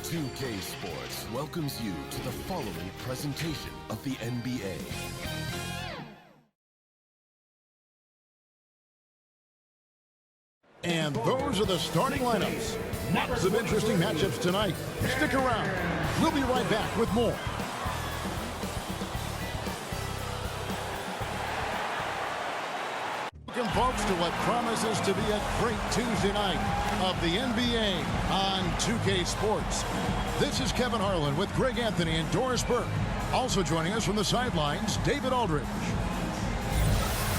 2K Sports welcomes you to the following presentation of the NBA. And those are the starting lineups. Lots of interesting matchups tonight. Stick around. We'll be right back with more. Welcome, folks, to what promises to be a great Tuesday night of the NBA on 2K Sports. This is Kevin Harlan with Greg Anthony and Doris Burke. Also joining us from the sidelines, David Aldridge.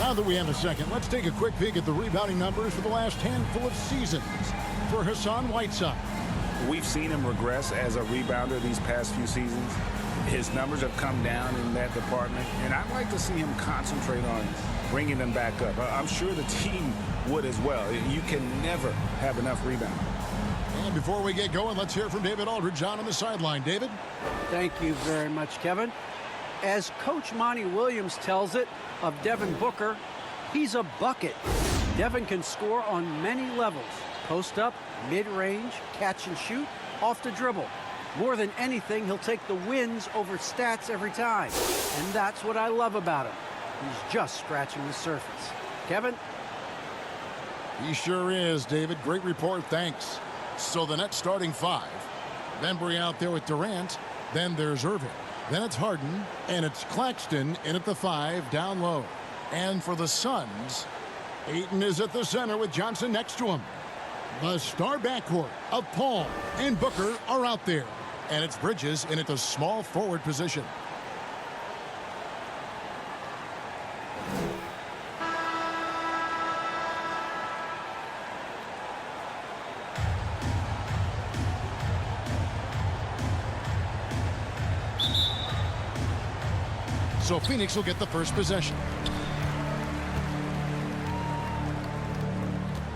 Now that we have a second, let's take a quick peek at the rebounding numbers for the last handful of seasons for Hassan Whiteside. We've seen him regress as a rebounder these past few seasons. His numbers have come down in that department, and I'd like to see him concentrate on bringing them back up. I'm sure the team would as well. You can never have enough rebounding. And before we get going, let's hear from David Aldridge on the sideline. David? Thank you very much, Kevin. As Coach Monty Williams tells it of Devin Booker, he's a bucket. Devin can score on many levels. Post up, mid-range, catch and shoot, off the dribble. More than anything, he'll take the wins over stats every time. And that's what I love about him. He's just scratching the surface. Kevin? He sure is, David. Great report, thanks. So the Nets starting five. Bembry out there with Durant. Then there's Irving. Then it's Harden. And it's Claxton in at the 5 down low. And for the Suns, Ayton is at the center with Johnson next to him. The star backcourt of Paul and Booker are out there. And it's Bridges in at the small forward position. So Phoenix will get the first possession.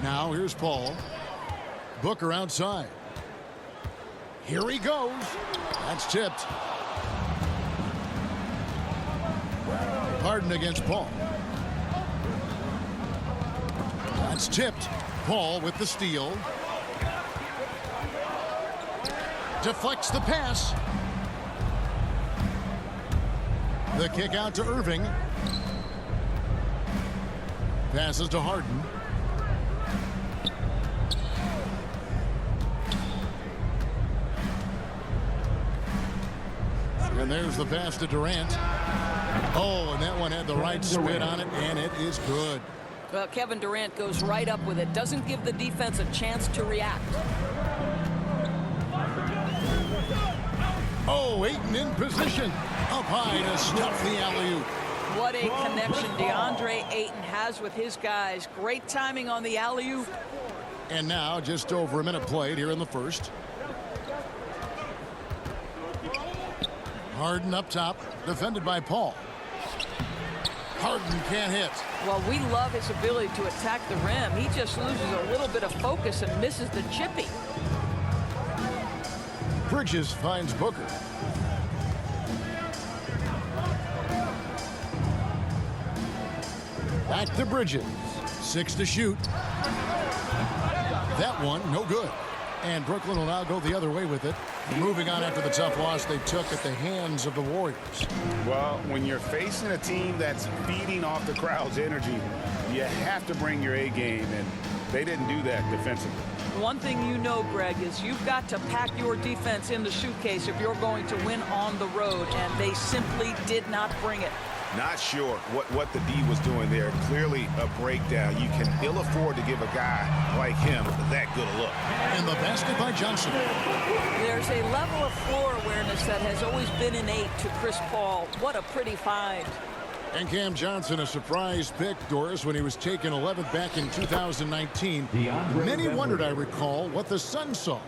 Now here's Paul. Booker outside. Here he goes. That's tipped. Harden against Paul. That's tipped. Paul with the steal. Deflects the pass. The kick out to Irving. Passes to Harden. And there's the pass to Durant. Oh, and that one had the right spin on it, and it is good. Well, Kevin Durant goes right up with it. Doesn't give the defense a chance to react. Oh, Ayton in position. Up high to stuff the alley-oop. What a connection Deandre Ayton has with his guys. Great timing on the alley-oop. And now just over a minute played here in the first. Harden up top, defended by Paul. Harden can't hit. Well, we love his ability to attack the rim. He just loses a little bit of focus and misses the chippy. Bridges finds Booker. Back to Bridges. 6 to shoot. That one, no good. And Brooklyn will now go the other way with it. Moving on after the tough loss they took at the hands of the Warriors. Well, when you're facing a team that's feeding off the crowd's energy, you have to bring your A game, and they didn't do that defensively. One thing you know, Greg, is you've got to pack your defense in the suitcase if you're going to win on the road, and they simply did not bring it. Not sure what the D was doing there. Clearly a breakdown. You can ill afford to give a guy like him that good a look. And the basket by Johnson. There's a level of floor awareness that has always been innate to Chris Paul. What a pretty find. And Cam Johnson, a surprise pick, Doris, when he was taken 11th back in 2019. Many wondered, I recall, what the Suns saw.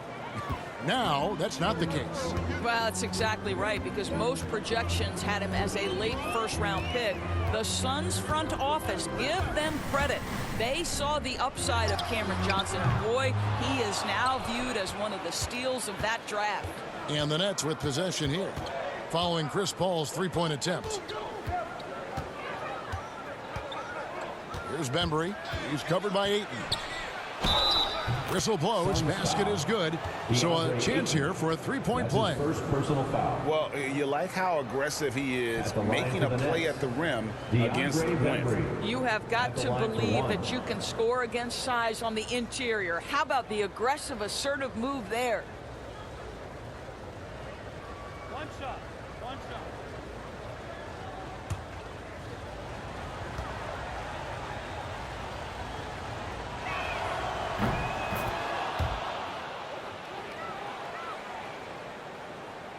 Now, that's not the case. Well, that's exactly right, because most projections had him as a late first-round pick. The Suns front office, give them credit. They saw the upside of Cameron Johnson. Boy, he is now viewed as one of the steals of that draft. And the Nets with possession here, following Chris Paul's three-point attempt. Here's Bembry. He's covered by Ayton. Whistle blows, basket is good. So a chance here for a three-point play. First personal foul. Well, you like how aggressive he is making a play at the rim against the wing. You have got to believe that you can score against size on the interior. How about the aggressive, assertive move there? One shot.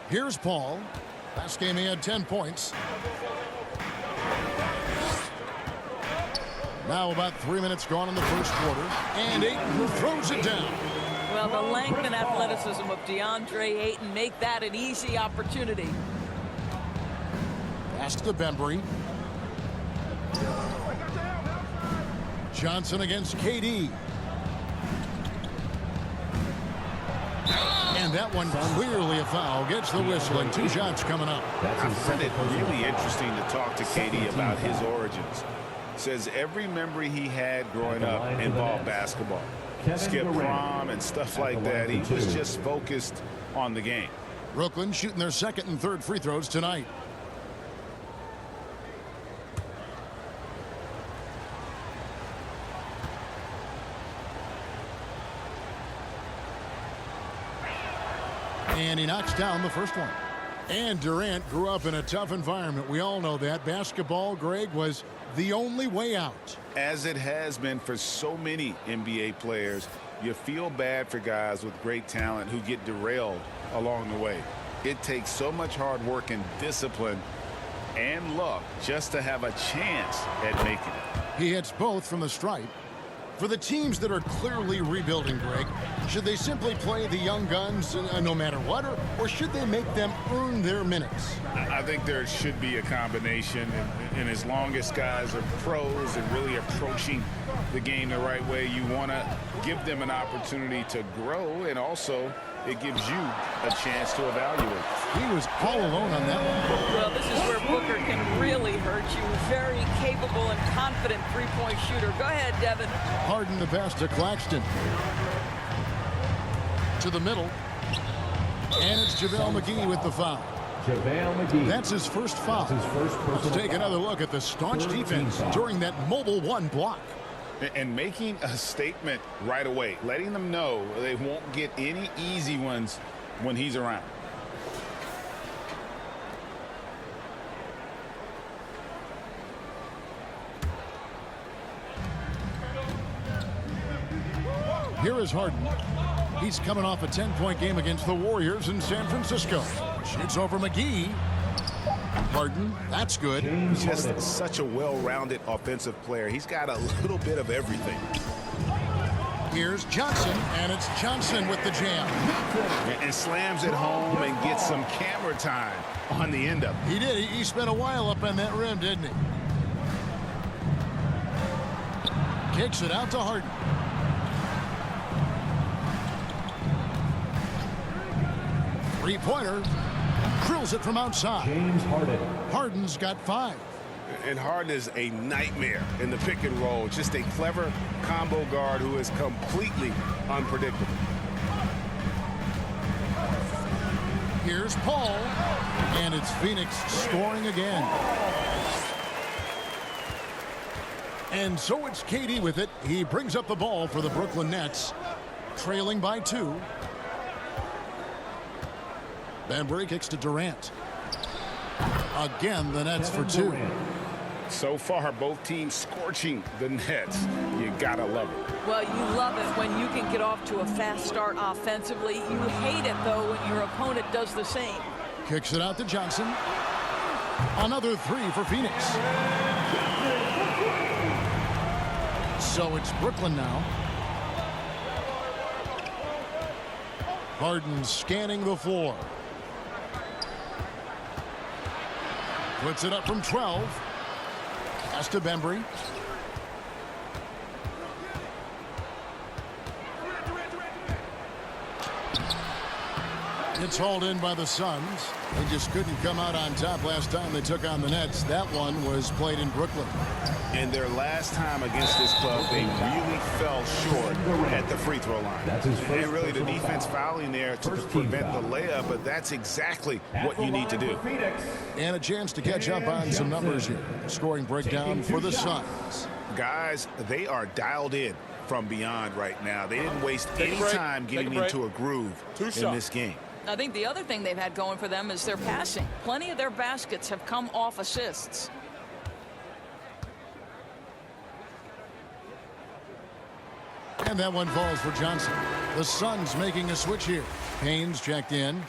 Here's Paul. Last game he had 10 points. Now about 3 minutes gone in the first quarter. And Ayton throws it down. Well, the length and athleticism of Deandre Ayton make that an easy opportunity. Pass to Bembry. Johnson against KD. And that one clearly a foul. Gets the whistle and 2 shots coming up. I find it really interesting to talk to KD about his origins. Says every memory he had growing up involved basketball. Skip prom and stuff like that. He was just focused on the game. Brooklyn shooting their second and third free throws tonight. And he knocks down the first one. And Durant grew up in a tough environment. We all know that. Basketball, Greg, was the only way out. As it has been for so many NBA players, you feel bad for guys with great talent who get derailed along the way. It takes so much hard work and discipline and luck just to have a chance at making it. He hits both from the stripe. For the teams that are clearly rebuilding, Greg, should they simply play the young guns no matter what, or should they make them earn their minutes? I think there should be a combination, and as long as guys are pros and really approaching the game the right way, you want to give them an opportunity to grow, and also it gives you a chance to evaluate. He was all alone on that one. Well, this is where Booker can really hurt you. Very capable and confident three-point shooter. Go ahead, Devin. Harden the pass to Claxton. To the middle. And it's JaVale McGee with the foul. JaVale McGee. That's his first foul. That's his first Let's take another look at the staunch defense during that mobile one block. And making a statement right away, letting them know they won't get any easy ones when he's around. Here is Harden. He's coming off a 10-point game against the Warriors in San Francisco. Shoots over McGee. Harden, that's good. Just such a well-rounded offensive player. He's got a little bit of everything. Here's Johnson, and it's Johnson with the jam. And slams it home and gets some camera time on the end of it. He did. He spent a while up on that rim, didn't he? Kicks it out to Harden. Three-pointer. Drills it from outside. James Harden. Harden's got 5. And Harden is a nightmare in the pick and roll. Just a clever combo guard who is completely unpredictable. Here's Paul. And it's Phoenix scoring again. And so it's KD with it. He brings up the ball for the Brooklyn Nets. Trailing by 2. Bembry kicks to Durant. Again, the Nets for 2. So far, both teams scorching the Nets. You gotta love it. Well, you love it when you can get off to a fast start offensively. You hate it, though, when your opponent does the same. Kicks it out to Johnson. Another 3 for Phoenix. So it's Brooklyn now. Harden scanning the floor. Puts it up from 12. Pass to Bembry. It's hauled in by the Suns. They just couldn't come out on top last time they took on the Nets. That one was played in Brooklyn. And their last time against this club, they really fell short at the free throw line. And really the defense fouling there to prevent the layup, but that's exactly what you need to do. And a chance to catch up on some numbers here. Scoring breakdown for the Suns. Guys, they are dialed in from beyond right now. They didn't waste any time getting into a groove in this game. I think the other thing they've had going for them is their passing. Plenty of their baskets have come off assists. And that one falls for Johnson. The Suns making a switch here. Payne's checked in.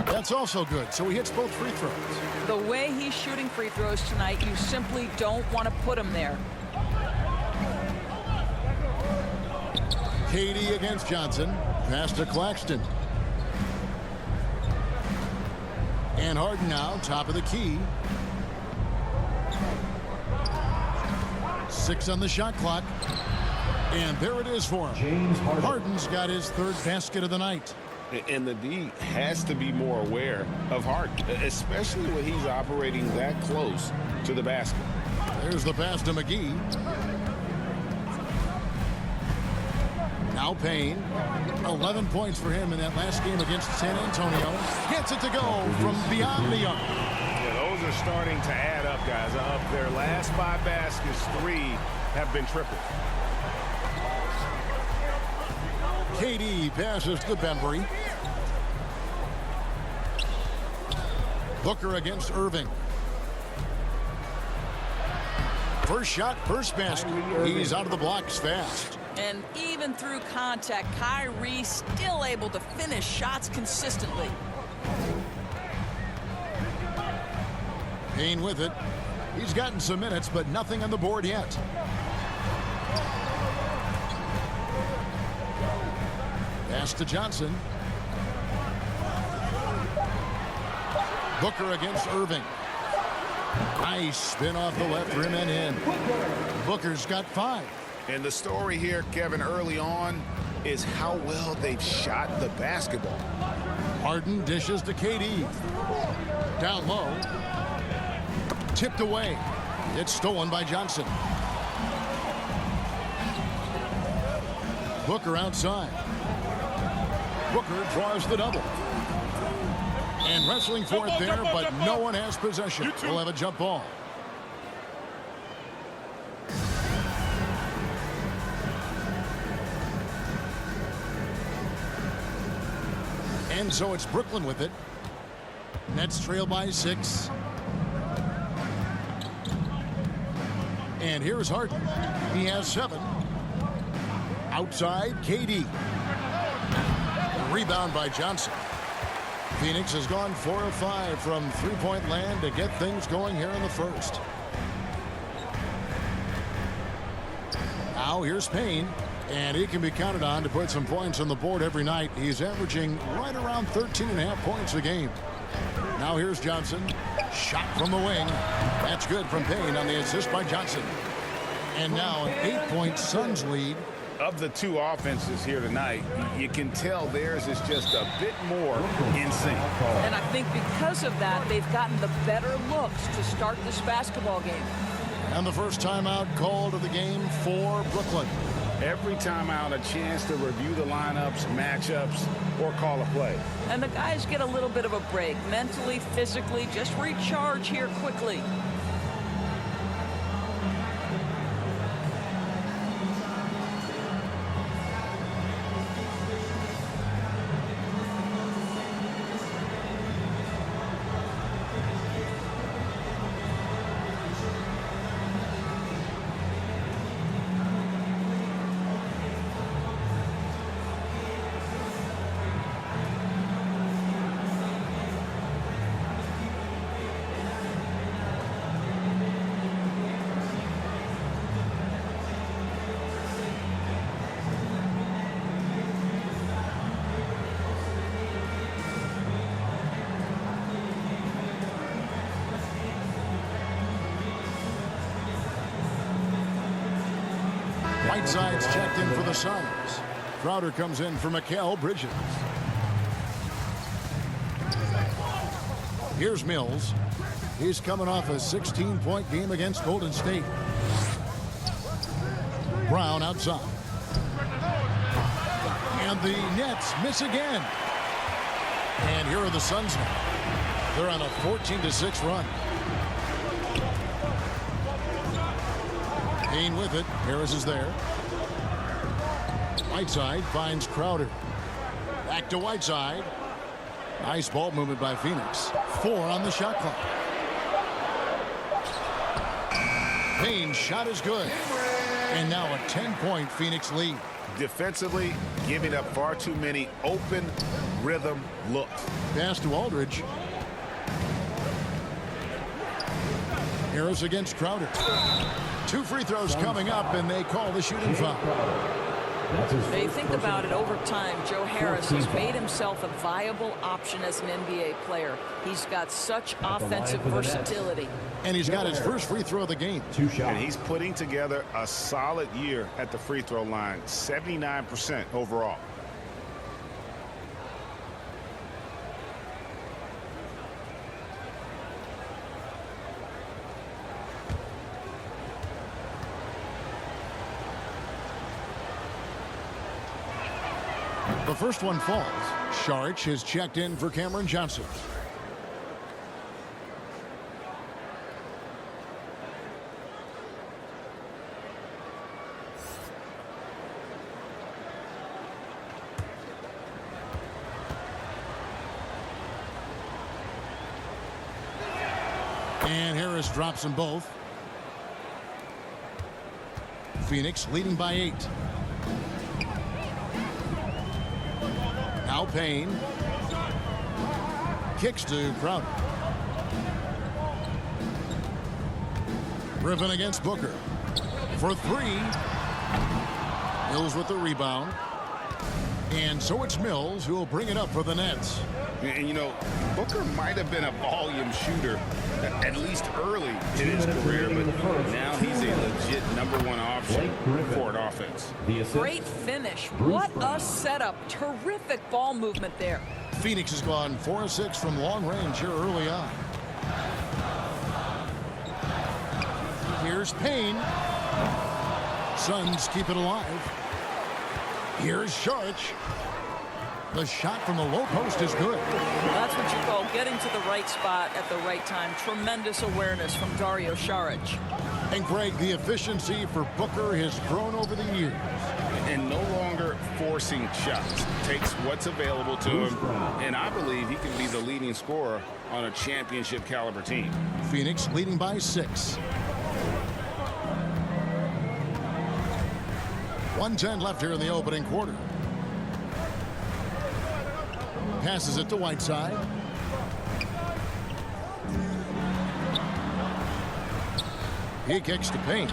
That's also good, so he hits both free throws. The way he's shooting free throws tonight, you simply don't want to put him there. KD against Johnson. Pass to Claxton. And Harden now, top of the key. 6 on the shot clock. And there it is for him. James Harden. Harden's got his 3rd basket of the night. And the D has to be more aware of Harden, especially when he's operating that close to the basket. There's the pass to McGee. Now Payne. 11 points for him in that last game against San Antonio. Gets it to go from beyond the arc. Yeah, those are starting to add up, guys. Of their last 5 baskets, 3 have been tripled. KD passes to Bembry. Booker against Irving. First shot, first basket. He's out of the blocks fast. And even through contact, Kyrie still able to finish shots consistently. Payne with it. He's gotten some minutes, but nothing on the board yet. Pass to Johnson. Booker against Irving. Nice spin off the left rim and in. Booker's got 5. And the story here, Kevin, early on is how well they've shot the basketball. Harden dishes to KD. Down low. Tipped away. It's stolen by Johnson. Booker outside. Booker draws the double. And wrestling for it there, but no one has possession. We'll have a jump ball. And so it's Brooklyn with it. Nets trail by 6. And here's Harden. He has 7. Outside, KD. Rebound by Johnson. Phoenix has gone 4 of 5 from three-point land to get things going here in the first. Now here's Payne, and he can be counted on to put some points on the board every night. He's averaging right around 13.5 points a game. Now here's Johnson. Shot from the wing. That's good from Payne on the assist by Johnson. And now an 8-point Suns lead. Of the 2 offenses here tonight, you can tell theirs is just a bit more in sync. And I think because of that, they've gotten the better looks to start this basketball game. And the first timeout called of the game for Brooklyn. Every timeout, a chance to review the lineups, matchups, or call a play. And the guys get a little bit of a break, mentally, physically, just recharge here quickly. Whiteside's checked in for the Suns. Crowder comes in for Mikal Bridges. Here's Mills. He's coming off a 16-point game against Golden State. Brown outside. And the Nets miss again. And here are the Suns now. They're on a 14-6 run. Payne with it. Harris is there. Whiteside finds Crowder. Back to Whiteside. Nice ball movement by Phoenix. 4 on the shot clock. Payne's shot is good. And now a 10-point Phoenix lead. Defensively, giving up far too many open rhythm looks. Pass to Aldridge. Harris against Crowder. 2 free throws coming up, and they call the shooting foul. They think about it over time. Joe Harris has made himself a viable option as an NBA player. He's got such offensive versatility. And he's got his first free throw of the game. 2 shots. And he's putting together a solid year at the free throw line. 79% overall. The first one falls. Saric has checked in for Cameron Johnson. And Harris drops them both. Phoenix leading by 8. Now Payne. Kicks to Crowder. Griffin against Booker. For 3. Mills with the rebound. And so it's Mills who will bring it up for the Nets. And, you know, Booker might have been a volume shooter, at least early in his career, but now he's a legit #1 option for an offense. Great finish. What a setup. Terrific ball movement there. Phoenix has gone 4 of 6 from long range here early on. Here's Payne. Suns keep it alive. Here's Saric. The shot from the low post is good. That's what you call getting to the right spot at the right time. Tremendous awareness from Dario Saric. And Greg, the efficiency for Booker has grown over the years. And no longer forcing shots. Takes what's available to him. And I believe he can be the leading scorer on a championship caliber team. Phoenix leading by 6. 1:10 left here in the opening quarter. Passes it to Whiteside. He kicks to Payne.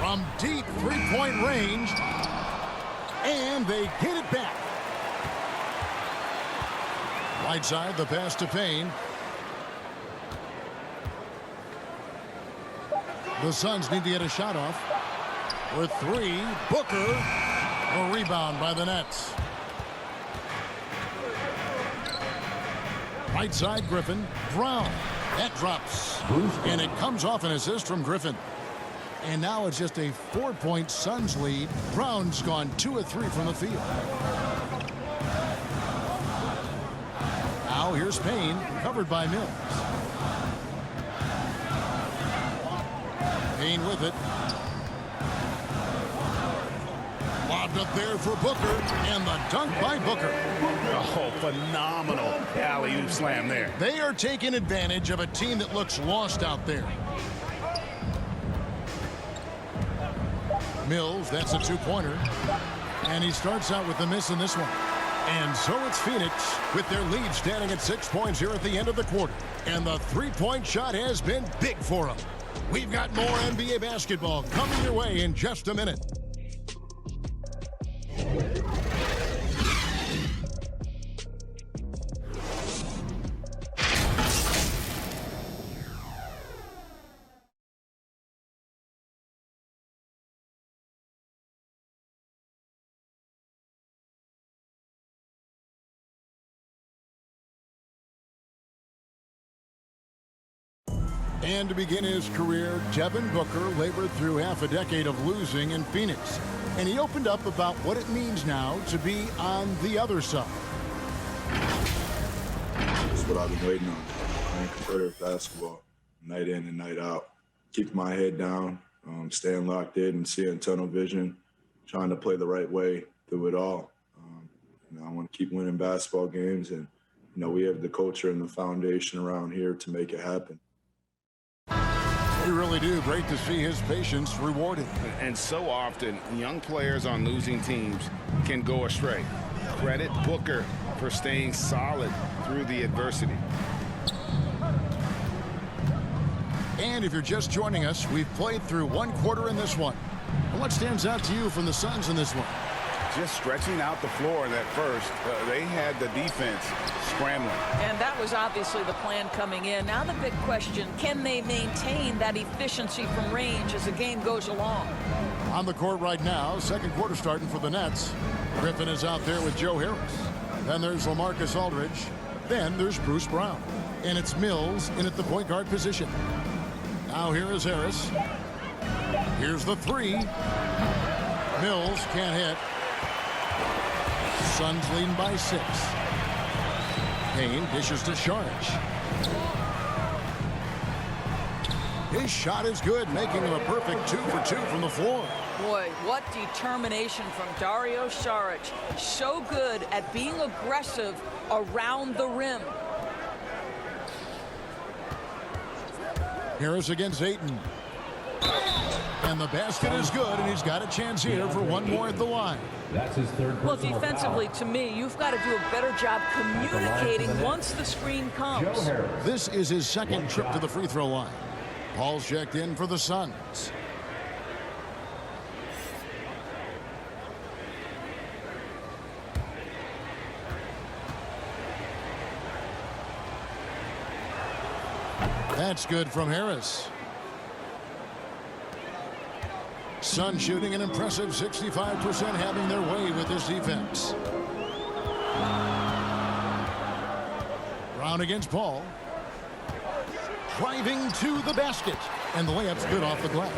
From deep 3-point range. And they get it back. Whiteside, the pass to Payne. The Suns need to get a shot off. With 3, Booker. A rebound by the Nets. Right side, Griffin. Brown. That drops. And it comes off an assist from Griffin. And now it's just a 4-point Suns lead. Brown's gone 2 of 3 from the field. Now here's Payne, covered by Mills. Payne with it. Lobbed up there for Booker, and the dunk by Booker. Oh, phenomenal alley-oop slam there. They are taking advantage of a team that looks lost out there. Mills, that's a 2-pointer. And he starts out with the miss in this one. And so it's Phoenix with their lead standing at 6 points here at the end of the quarter. And the 3-point shot has been big for them. We've got more NBA basketball coming your way in just a minute. And to begin his career, Devin Booker labored through half a decade of losing in Phoenix. And he opened up about what it means now to be on the other side. That's what I've been waiting on. Playing competitive basketball, night in and night out. Keeping my head down, staying locked in and seeing tunnel vision, trying to play the right way through it all. I want to keep winning basketball games, and we have the culture and the foundation around here to make it happen. We really do. Great to see his patience rewarded. And so often, young players on losing teams can go astray. Credit Booker for staying solid through the adversity. And if you're just joining us, we've played through one quarter in this one. What stands out to you from the Suns in this one? Just stretching out the floor in that first. They had the defense scrambling. And that was obviously the plan coming in. Now the big question, can they maintain that efficiency from range as the game goes along? On the court right now, second quarter starting for the Nets. Griffin is out there with Joe Harris. Then there's LaMarcus Aldridge. Then there's Bruce Brown. And it's Mills in at the point guard position. Now here is Harris. Here's the three. Mills can't hit. Suns leading by 6. Payne dishes to Saric. His shot is good, making him a perfect 2 for 2 from the floor. Boy, what determination from Dario Saric. So good at being aggressive around the rim. Harris against Ayton. And the basket is good, and he's got a chance here for one more at the line. That's his third Well, personal defensively, foul. to me, you've got to do a better job communicating once the screen comes. Joe Harris. This is his second trip to the free throw line. Paul's checked in for the Suns. That's good from Harris. Suns shooting an impressive 65%, having their way with this defense. Brown against Paul. Driving to the basket. And the layup's good off the glass.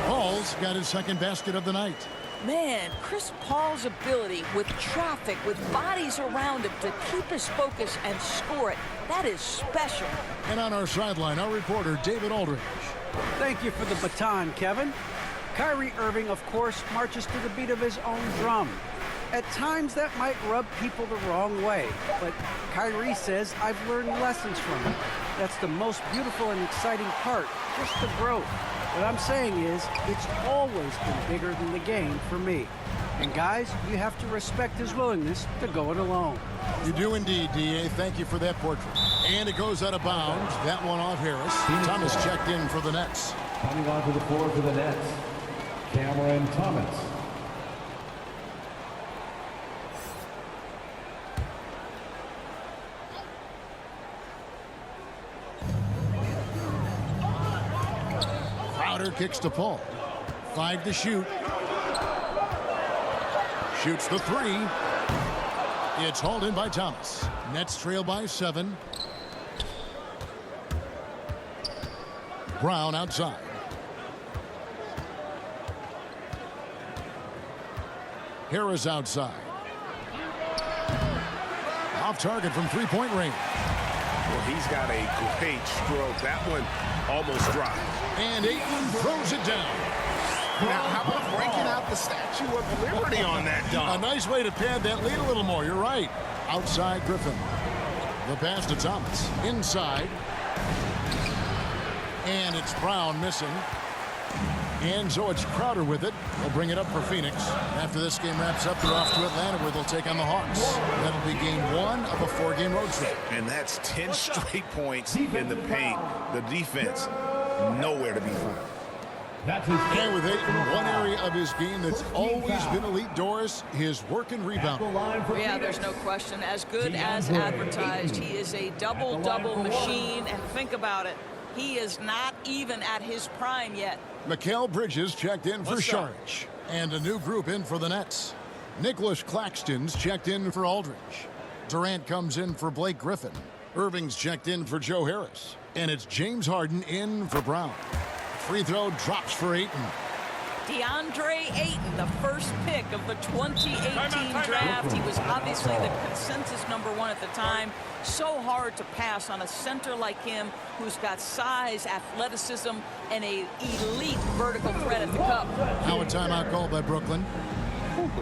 Paul's got his second basket of the night. Man, Chris Paul's ability with traffic, with bodies around him to keep his focus and score it, that is special. And on our sideline, our reporter, David Aldridge. Thank you for the baton, Kevin. Kyrie Irving, of course, marches to the beat of his own drum. At times, that might rub people the wrong way, but Kyrie says, I've learned lessons from it. That's the most beautiful and exciting part, just the growth. What I'm saying is, it's always been bigger than the game for me. And guys, you have to respect his willingness to go it alone. You do indeed, D.A. Thank you for that portrait. And it goes out of bounds. That one off Harris. Thomas checked in for the Nets. Coming onto the floor for the Nets, Cameron Thomas. Crowder kicks to Paul. 5 to shoot. Shoots the 3. It's hauled in by Thomas. Nets trail by 7. Brown outside. Harris outside. Off target from three-point range. Well, he's got a great stroke. That one almost dropped. And Ayton throws it down. Now, how about breaking out the Statue of Liberty on that A dunk? nice way to pad that lead a little more. You're right. Outside Griffin. The pass to Thomas. Inside. And it's Brown missing. And so it's Crowder with it. They'll bring it up for Phoenix. After this game wraps up, they're off to Atlanta where they'll take on the Hawks. That'll be game 1 of a 4-game road trip. And that's 10 straight points in the paint. The defense, nowhere to be found. That's his And with Ayton, one area of his game that's always been elite, Doris, his work and rebound. Yeah, there's no question. As good as advertised, he is a double-double machine. And think about it, he is not even at his prime yet. Mikal Bridges checked in for Saric. And a new group in for the Nets. Nicholas Claxton's checked in for Aldridge. Durant comes in for Blake Griffin. Irving's checked in for Joe Harris. And it's James Harden in for Brown. Free throw drops for Ayton. Deandre Ayton, the first pick of the 2018 draft. He was obviously the consensus #1 at the time. So hard to pass on a center like him who's got size, athleticism, and an elite vertical threat at the cup. Now a timeout called by Brooklyn.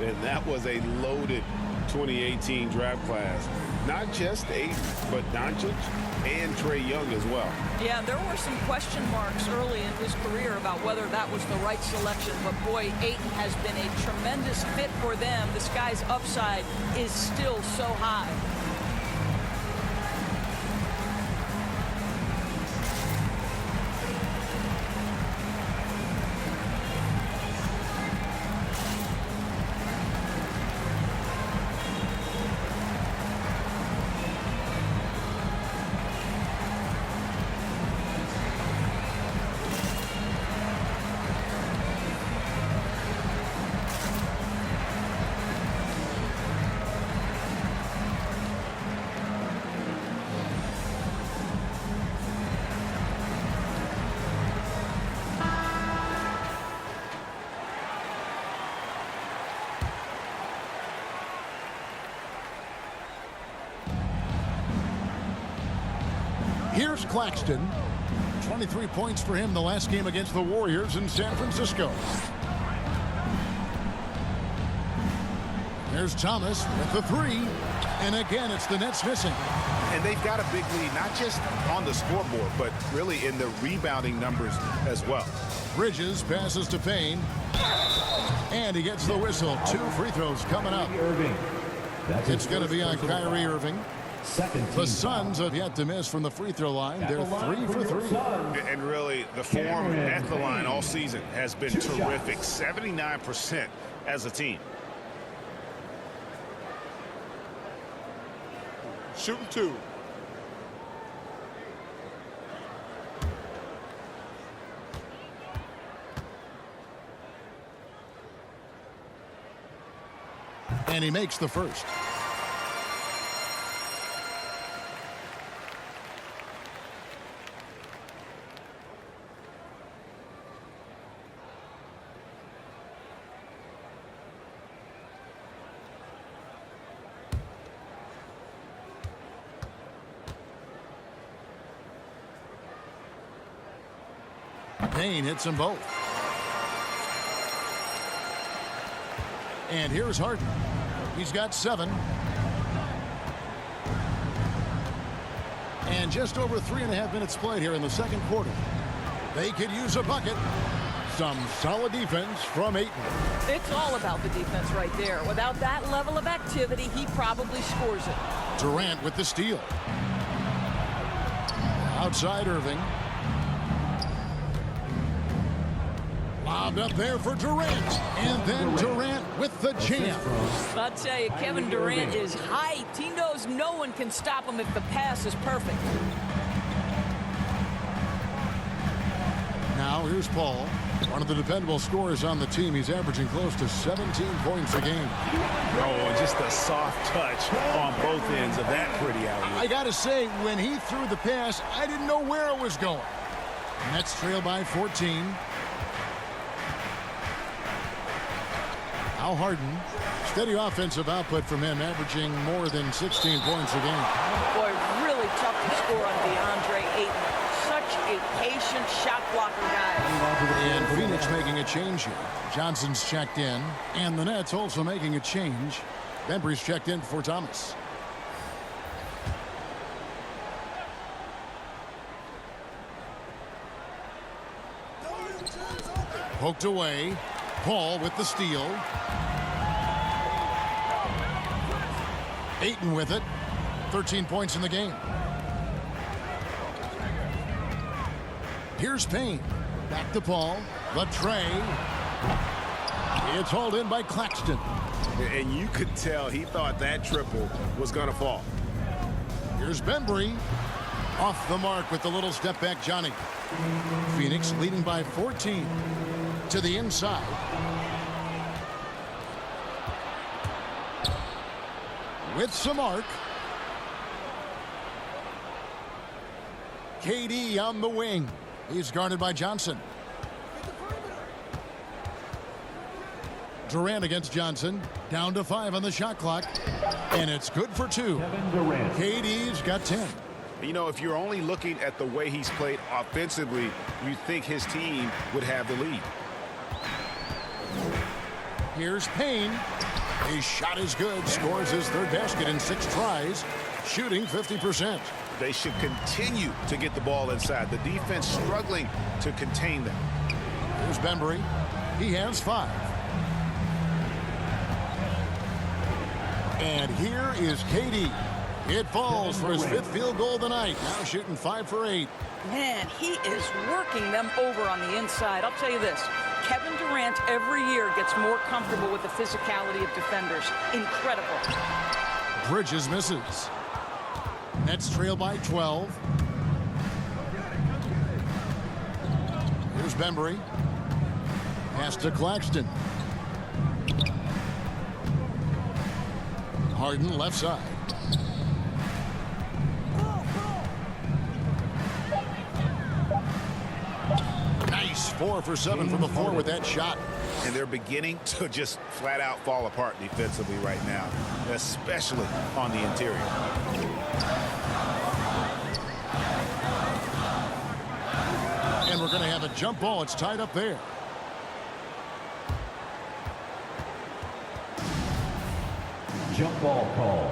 And that was a loaded 2018 draft class. Not just Ayton, but Doncic and Trae Young as well. Yeah, there were some question marks early in his career about whether that was the right selection. But, boy, Ayton has been a tremendous fit for them. This guy's upside is still so high. Here's Claxton. 23 points for him the last game against the Warriors in San Francisco. There's Thomas with the three. And again, it's the Nets missing. And they've got a big lead, not just on the scoreboard, but really in the rebounding numbers as well. Bridges passes to Payne. And he gets the whistle. 2 free throws coming up. It's going to be on Kyrie Irving. The Suns have yet to miss from the free throw line. They're 3 for 3. And really, the form at the line all season has been terrific. 79% as a team. Shooting 2. And he makes the first. Payne hits them both. And here's Harden. He's got 7. And just over 3.5 minutes played here in the second quarter. They could use a bucket. Some solid defense from Ayton. It's all about the defense right there. Without that level of activity, he probably scores it. Durant with the steal. Outside Irving. Lobbed up there for Durant. And then Durant with the jam. I'll tell you, Kevin Durant is hyped. He knows no one can stop him if the pass is perfect. Now here's Paul. One of the dependable scorers on the team. He's averaging close to 17 points a game. Oh, just a soft touch on both ends of that pretty alley. I got to say, when he threw the pass, I didn't know where it was going. Nets trail by 14. Now Harden. Steady offensive output from him, averaging more than 16 points a game. Boy, really tough to score on Deandre Ayton. Such a patient shot blocker guy. And Phoenix making a change here. Johnson's checked in. And the Nets also making a change. Bembry's checked in for Thomas. Poked away. Paul with the steal. Ayton with it. 13 points in the game. Here's Payne. Back to Paul. The tray. It's hauled in by Claxton. And you could tell he thought that triple was going to fall. Here's Bembry. Off the mark with the little step back Johnny. Phoenix leading by 14. To the inside. With some arc. KD on the wing. He's guarded by Johnson. Durant against Johnson. Down to 5 on the shot clock. And it's good for 2. Kevin Durant. KD's got 10. You know, if you're only looking at the way he's played offensively, you think his team would have the lead. Here's Payne. His shot is good. Scores his 3rd basket in 6 tries. Shooting 50%. They should continue to get the ball inside. The defense struggling to contain them. Here's Bembry. He has 5. And here is KD. It falls for his 5th field goal of the night. Now shooting 5 for 8. Man, he is working them over on the inside. I'll tell you this. Kevin Durant every year gets more comfortable with the physicality of defenders. Incredible. Bridges misses. Nets trail by 12. Here's Bembry. Pass to Claxton. Harden left side. Nice 4 for 7 from the floor with that shot. And they're beginning to just flat out fall apart defensively right now, especially on the interior. And we're going to have a jump ball. It's tied up there. Jump ball call.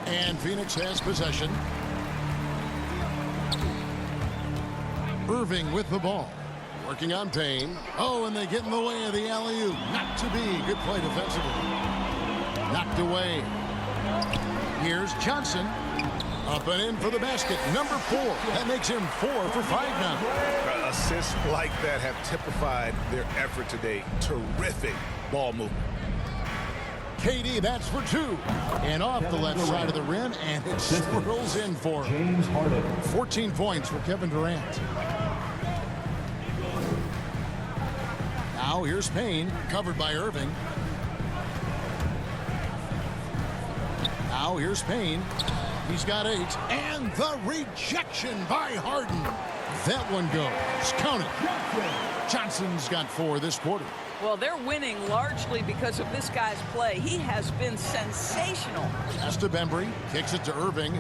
And Phoenix has possession. Irving with the ball. Working on Payne. Oh, and they get in the way of the alley-oop. Not to be. Good play defensively. Knocked away. Here's Johnson. Up and in for the basket. Number 4. That makes him 4 for 5 now. Assists like that have typified their effort today. Terrific ball movement. KD, that's for 2. And off the left side of the rim, and it swirls in for James Harden. 14 points for Kevin Durant. Now here's Payne, covered by Irving. Now here's Payne. He's got 8. And the rejection by Harden. That one goes. Count it. Johnson's got 4 this quarter. Well, they're winning largely because of this guy's play. He has been sensational. Pass to Bembry. Kicks it to Irving.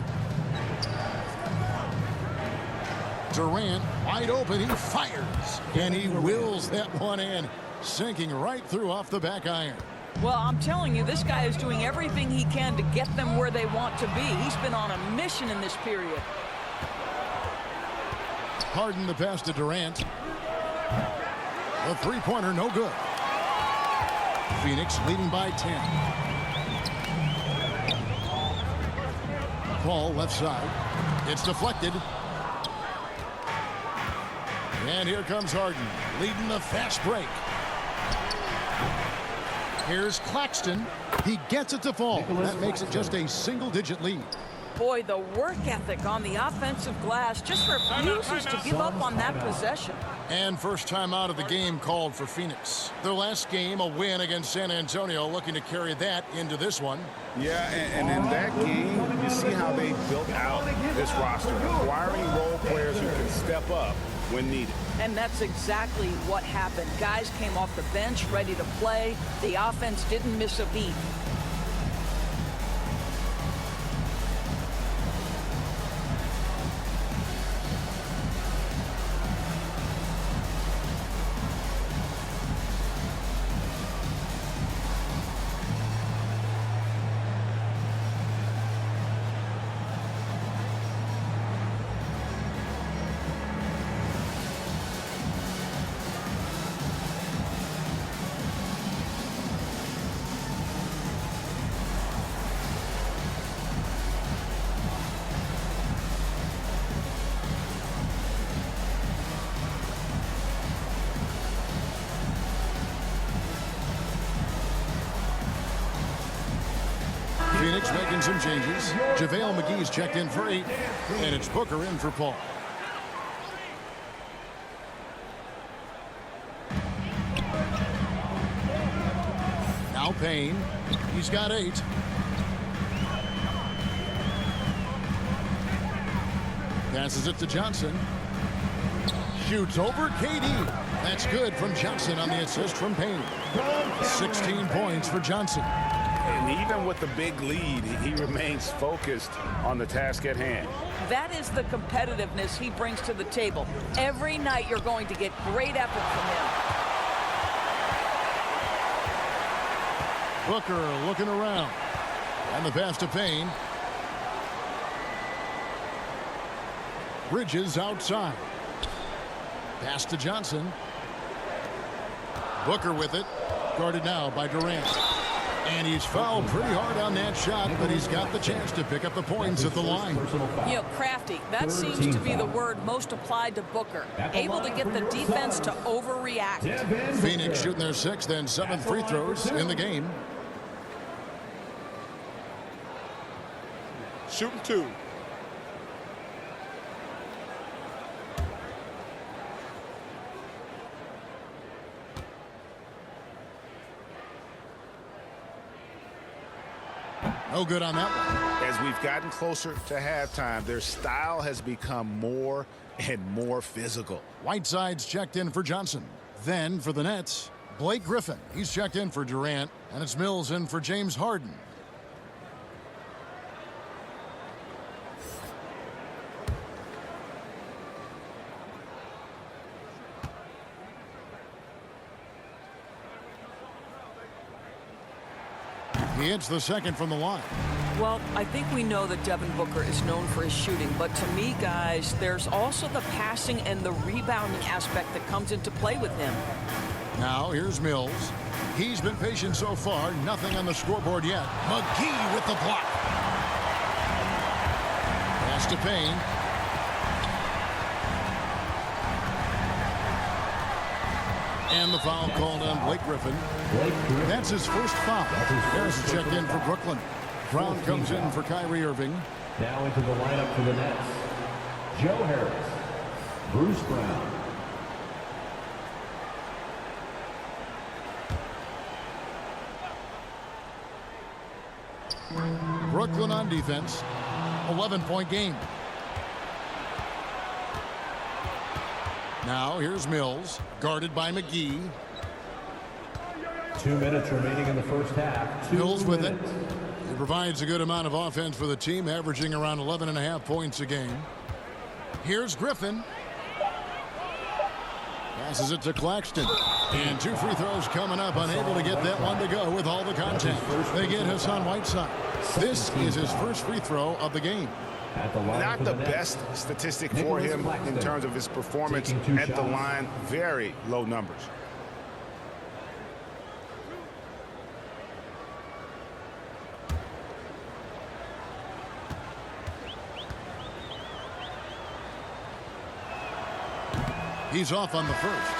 Durant wide open. He fires. And he wills that one in. Sinking right through off the back iron. Well, I'm telling you, this guy is doing everything he can to get them where they want to be. He's been on a mission in this period. Harden the pass to Durant. The three-pointer no good. Phoenix leading by 10. Paul left side. It's deflected. And here comes Harden leading the fast break. Here's Claxton. He gets it to fall. That makes it just a single-digit lead. Boy, the work ethic on the offensive glass just refuses to give up on that possession. And first time out of the game called for Phoenix. Their last game, a win against San Antonio, looking to carry that into this one. Yeah, and in that game, you see how they built out this roster, acquiring role players who can step up when needed. And that's exactly what happened. Guys came off the bench ready to play. The offense didn't miss a beat. Phoenix making some changes. JaVale McGee's checked in for 8. And it's Booker in for Paul. Now Payne. He's got 8. Passes it to Johnson. Shoots over KD. That's good from Johnson on the assist from Payne. 16 points for Johnson. And even with the big lead, he remains focused on the task at hand. That is the competitiveness he brings to the table. Every night you're going to get great effort from him. Booker looking around. And the pass to Payne. Bridges outside. Pass to Johnson. Booker with it. Guarded now by Durant. And he's fouled pretty hard on that shot, but he's got the chance to pick up the points at the line. You know, crafty, that seems to be the word most applied to Booker. Able to get the defense to overreact. Phoenix shooting their 6th and 7th free throws in the game. Shooting 2. No good on that one. As we've gotten closer to halftime, their style has become more and more physical. Whiteside's checked in for Johnson. Then for the Nets, Blake Griffin. He's checked in for Durant, and it's Mills in for James Harden. He hits the second from the line. Well, I think we know that Devin Booker is known for his shooting, but to me, guys, there's also the passing and the rebounding aspect that comes into play with him. Now here's Mills. He's been patient so far. Nothing on the scoreboard yet. McGee with the block. Pass to Payne. And the foul called on Blake Griffin. That's his first foul. Harris checked in for Brooklyn. Brown comes in for Kyrie Irving. Now into the lineup for the Nets, Joe Harris, Bruce Brown. Brooklyn on defense. 11-point game. Now here's Mills, guarded by McGee. 2 minutes remaining in the first half. Mills with it. He provides a good amount of offense for the team, averaging around 11.5 points a game. Here's Griffin. Passes it to Claxton. And 2 free throws coming up, unable to get that one to go with all the contact. They get Hassan Whiteside. This is his first free throw of the game. Not the best statistic for him in terms of his performance at the line. Very low numbers. He's off on the first.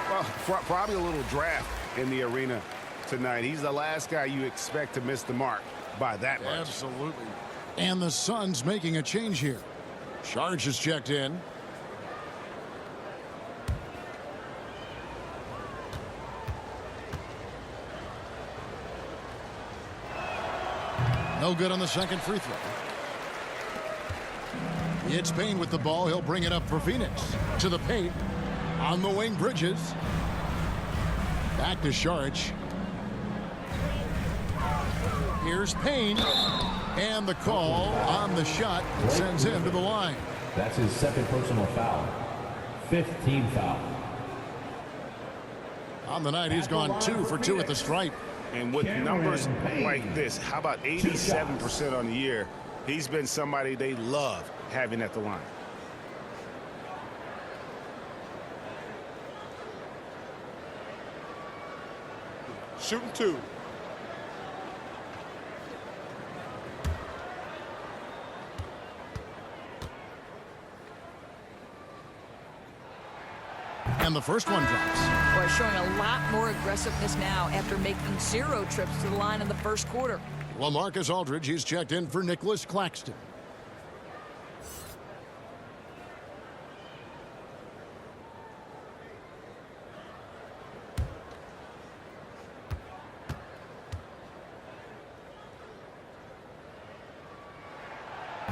Well, probably a little draft in the arena tonight. He's the last guy you expect to miss the mark by that much. Absolutely. And the Suns making a change here. Sharge is checked in. No good on the second free throw. It's Payne with the ball. He'll bring it up for Phoenix. To the paint. On the wing, Bridges. Back to Sharge. Here's Payne. And the call on the shot sends him to the line. That's his second personal foul. 15th foul. On the night, he's gone 2 for 2 at the stripe. And with numbers like this, how about 87% on the year? He's been somebody they love having at the line. Shooting 2. And the first one drops. Boy, showing a lot more aggressiveness now after making 0 trips to the line in the first quarter. LaMarcus Aldridge, he's checked in for Nicholas Claxton.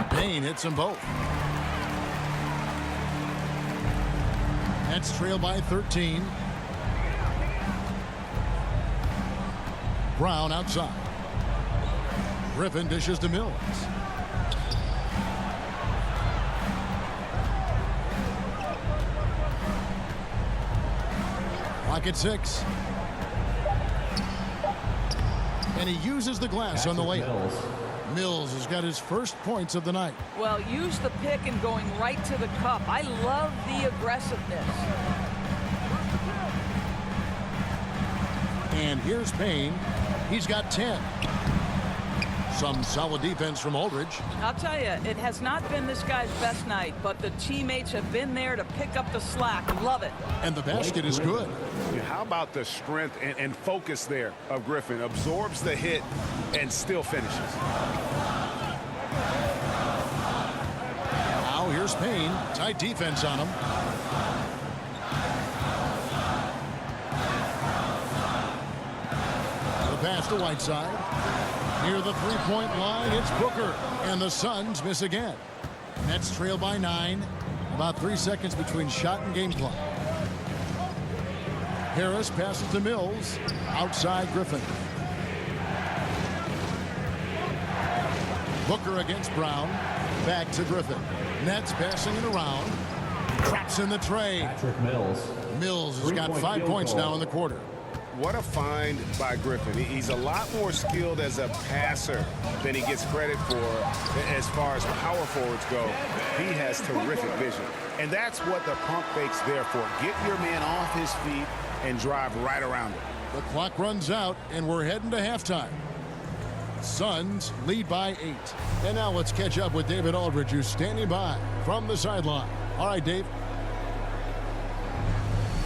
Payne hits them both. Nets trail by 13. Brown outside. Griffin dishes to Mills. Clock at 6. And he uses the glass on the layup. Mills has got his first points of the night. Well, use the pick and going right to the cup. I love the aggressiveness. And here's Payne. He's got 10. Some solid defense from Aldridge. I'll tell you, it has not been this guy's best night, but the teammates have been there to pick up the slack. Love it. And the basket is good. How about the strength and focus there of Griffin? Absorbs the hit and still finishes. Now here's Payne. Tight defense on him. The pass to Whiteside. Near the three-point line, it's Booker. And the Suns miss again. Nets trail by 9. About 3 seconds between shot and game clock. Harris passes to Mills. Outside Griffin. Booker against Brown. Back to Griffin. Nets passing it around. Traps in the tray. Patrick Mills. Mills has got 5 points now in the quarter. What a find by Griffin. He's a lot more skilled as a passer than he gets credit for as far as power forwards go. He has terrific vision. And that's what the pump fake's there for. Get your man off his feet and drive right around him. The clock runs out, and we're heading to halftime. Suns lead by 8. And now let's catch up with David Aldridge, who's standing by from the sideline. All right, Dave.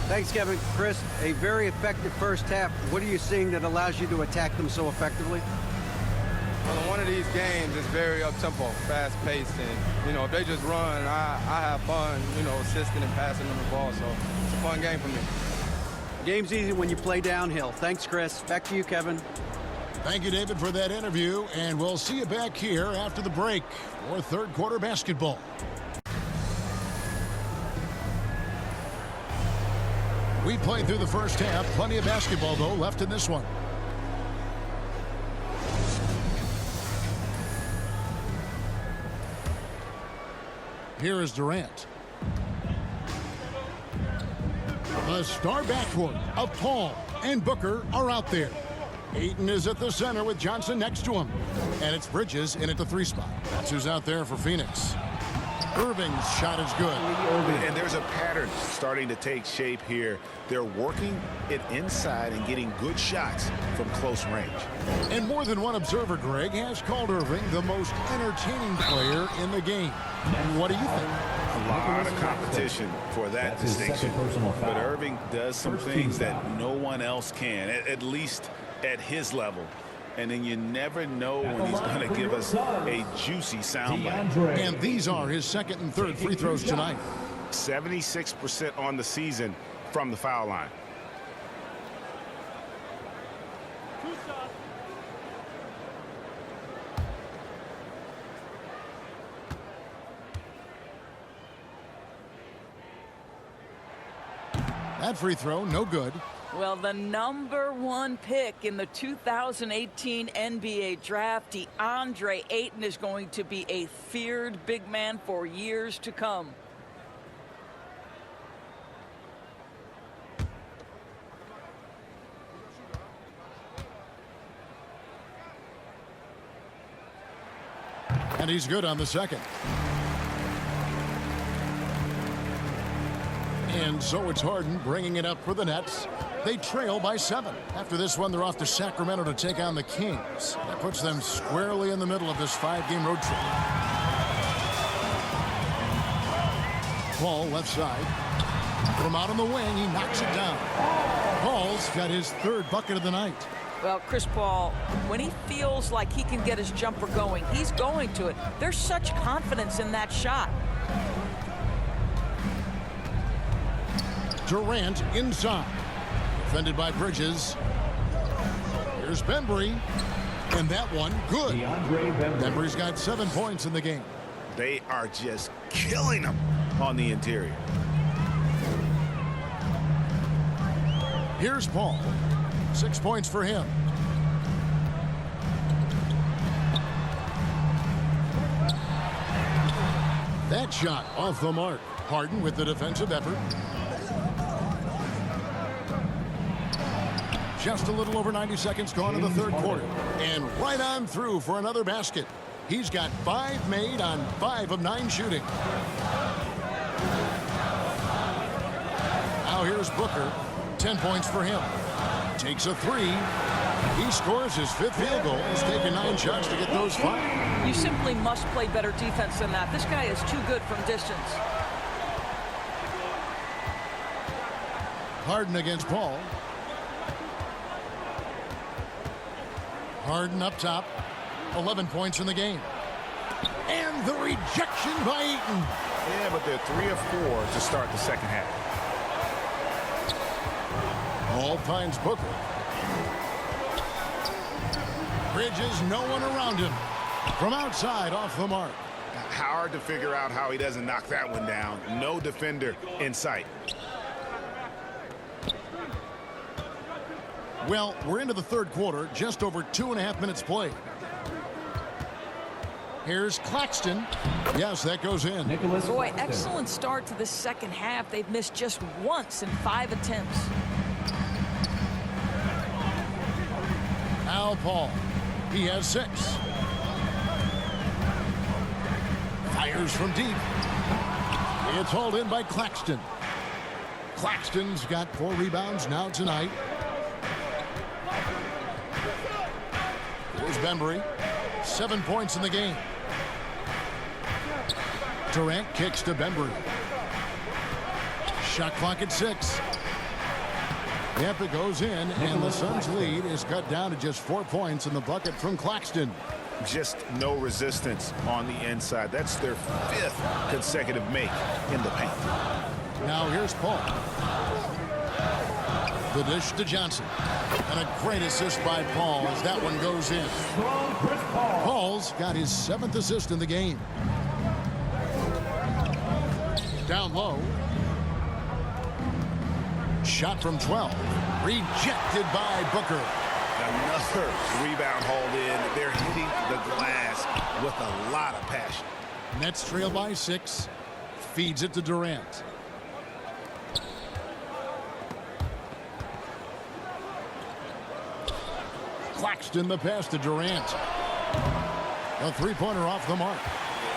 Thanks, Kevin. Chris, a very effective first half. What are you seeing that allows you to attack them so effectively? Well, in one of these games, it's very up-tempo, fast-paced, and, if they just run, I have fun, assisting and passing them the ball, so it's a fun game for me. Game's easy when you play downhill. Thanks, Chris. Back to you, Kevin. Thank you, David, for that interview, and we'll see you back here after the break for third quarter basketball. We played through the first half. Plenty of basketball, though, left in this one. Here is Durant. The star backcourt of Paul and Booker are out there. Ayton is at the center with Johnson next to him. And it's Bridges in at the 3 spot. That's who's out there for Phoenix. Irving's shot is good. And there's a pattern starting to take shape here. They're working it inside and getting good shots from close range. And more than one observer, Greg, has called Irving the most entertaining player in the game. What do you think? A lot of competition for that distinction. But Irving does some things that no one else can, at least at his level. And then you never know when he's going to give us a juicy soundbite. And these are his second and third free throws tonight. 76% on the season from the foul line. That free throw, no good. Well, the #1 pick in the 2018 NBA draft, Deandre Ayton, is going to be a feared big man for years to come. And he's good on the second. And so it's Harden bringing it up for the Nets. They trail by 7. After this one, they're off to Sacramento to take on the Kings. That puts them squarely in the middle of this 5-game road trip. Paul left side. From out on the wing, he knocks it down. Paul's got his 3rd bucket of the night. Well, Chris Paul, when he feels like he can get his jumper going, he's going to it. There's such confidence in that shot. Durant inside. Defended by Bridges. Here's Bembry. And that one, good. Bembry's got 7 points in the game. They are just killing them on the interior. Here's Paul. 6 points for him. That shot off the mark. Harden with the defensive effort. Just a little over 90 seconds gone in the third quarter. And right on through for another basket. He's got 5 made on 5 of 9 shooting. Now here's Booker. 10 points for him. Takes a 3. He scores his 5th field goal. He's taken 9 shots to get those 5. You simply must play better defense than that. This guy is too good from distance. Harden against Paul. Harden up top. 11 points in the game. And the rejection by Ayton. Yeah, but they're 3 of 4 to start the second half. Paul finds Booker. Bridges, no one around him. From outside, off the mark. Hard to figure out how he doesn't knock that one down. No defender in sight. Well, we're into the third quarter, just over 2.5 minutes played. Here's Claxton. Yes, that goes in. Boy, excellent start to the second half. They've missed just once in 5 attempts. Now Paul. He has 6. Fires from deep. It's hauled in by Claxton. Claxton's got 4 rebounds now tonight. Here's Bembry. 7 points in the game. Durant kicks to Bembry. Shot clock at 6. Yep, it goes in, and the Suns' lead is cut down to just 4 points in the bucket from Claxton. Just no resistance on the inside. That's their 5th consecutive make in the paint. Now here's Paul. The dish to Johnson. And a great assist by Paul as that one goes in. Paul's got his 7th assist in the game. Down low. Shot from 12. Rejected by Booker. Another rebound hauled in. They're hitting the glass with a lot of passion. Nets trail by 6. Feeds it to Durant. Claxton the pass to Durant. A 3-pointer off the mark.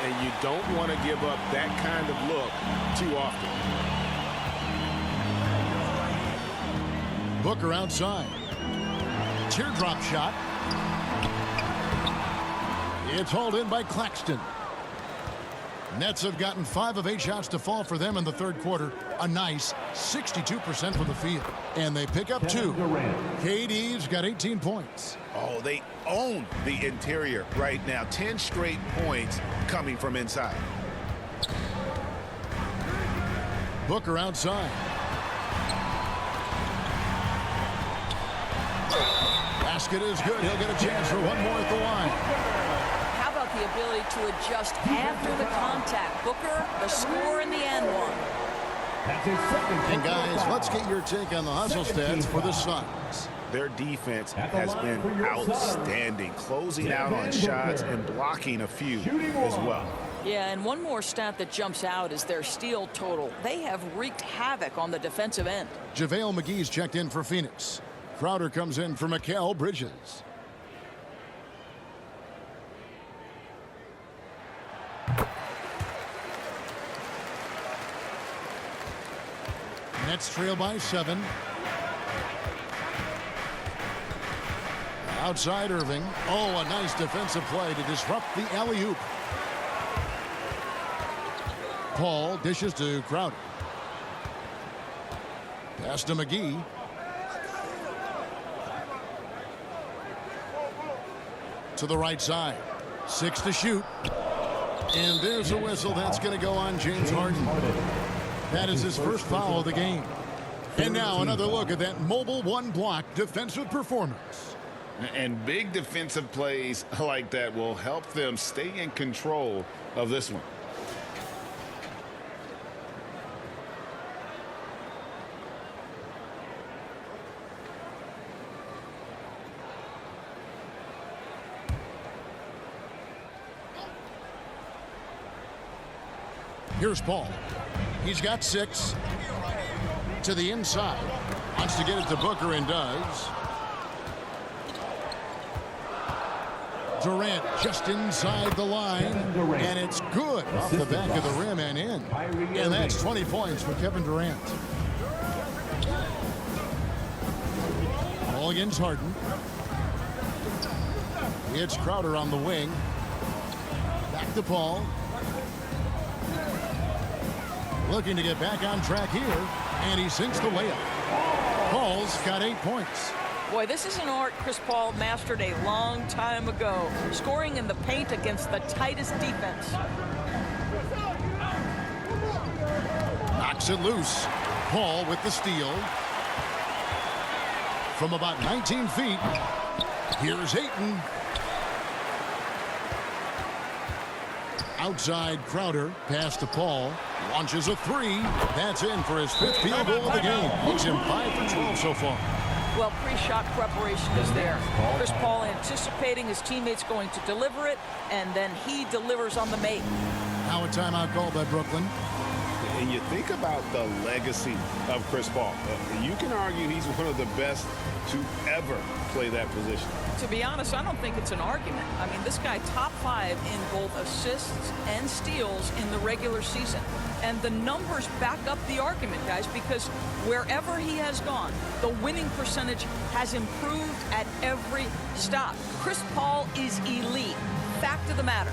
And you don't want to give up that kind of look too often. Booker outside. Teardrop shot. It's hauled in by Claxton. Nets have gotten 5 of 8 shots to fall for them in the third quarter. A nice 62% from the field. And they pick up 2. KD's got 18 points. Oh, they own the interior right now. 10 straight points coming from inside. Booker outside. Basket is good. He'll get a chance for one more at the line. How about the ability to adjust after the contact? Booker, the score in the end one. And guys, let's get your take on the hustle stats for the Suns. Their defense has been outstanding, closing out on shots and blocking a few as well. Yeah, and one more stat that jumps out is their steal total. They have wreaked havoc on the defensive end. JaVale McGee's checked in for Phoenix. Crowder comes in for Mikal Bridges. Nets trail by 7. Outside Irving. Oh, a nice defensive play to disrupt the alley-oop. Paul dishes to Crowder. Pass to McGee. To the right side. 6 to shoot. And there's a whistle. That's going to go on James Harden. That is his first foul of the game. And now another look at that mobile one-block defensive performance. And big defensive plays like that will help them stay in control of this one. Here's Paul. He's got 6. To the inside. Wants to get it to Booker and does. Durant just inside the line. And it's good off the back of the rim and in. And that's 20 points for Kevin Durant. Ball against Harden. It's Crowder on the wing. Back to Paul. Looking to get back on track here. And he sinks the layup. Paul's got 8 points. Boy, this is an art Chris Paul mastered a long time ago, scoring in the paint against the tightest defense. Knocks it loose. Paul with the steal. From about 19 feet, here's Ayton. Outside Crowder, pass to Paul. Launches a 3. That's in for his 5th field goal of the game. Makes him 5 for 12 so far. Well, pre-shot preparation is there. Chris Paul anticipating his teammates going to deliver it, and then he delivers on the make. Now a timeout called by Brooklyn. And you think about the legacy of Chris Paul. You can argue he's one of the best to ever play that position. To be honest, I don't think it's an argument. I mean, this guy top 5 in both assists and steals in the regular season. And the numbers back up the argument, guys, because wherever he has gone, the winning percentage has improved at every stop. Chris Paul is elite. Fact of the matter.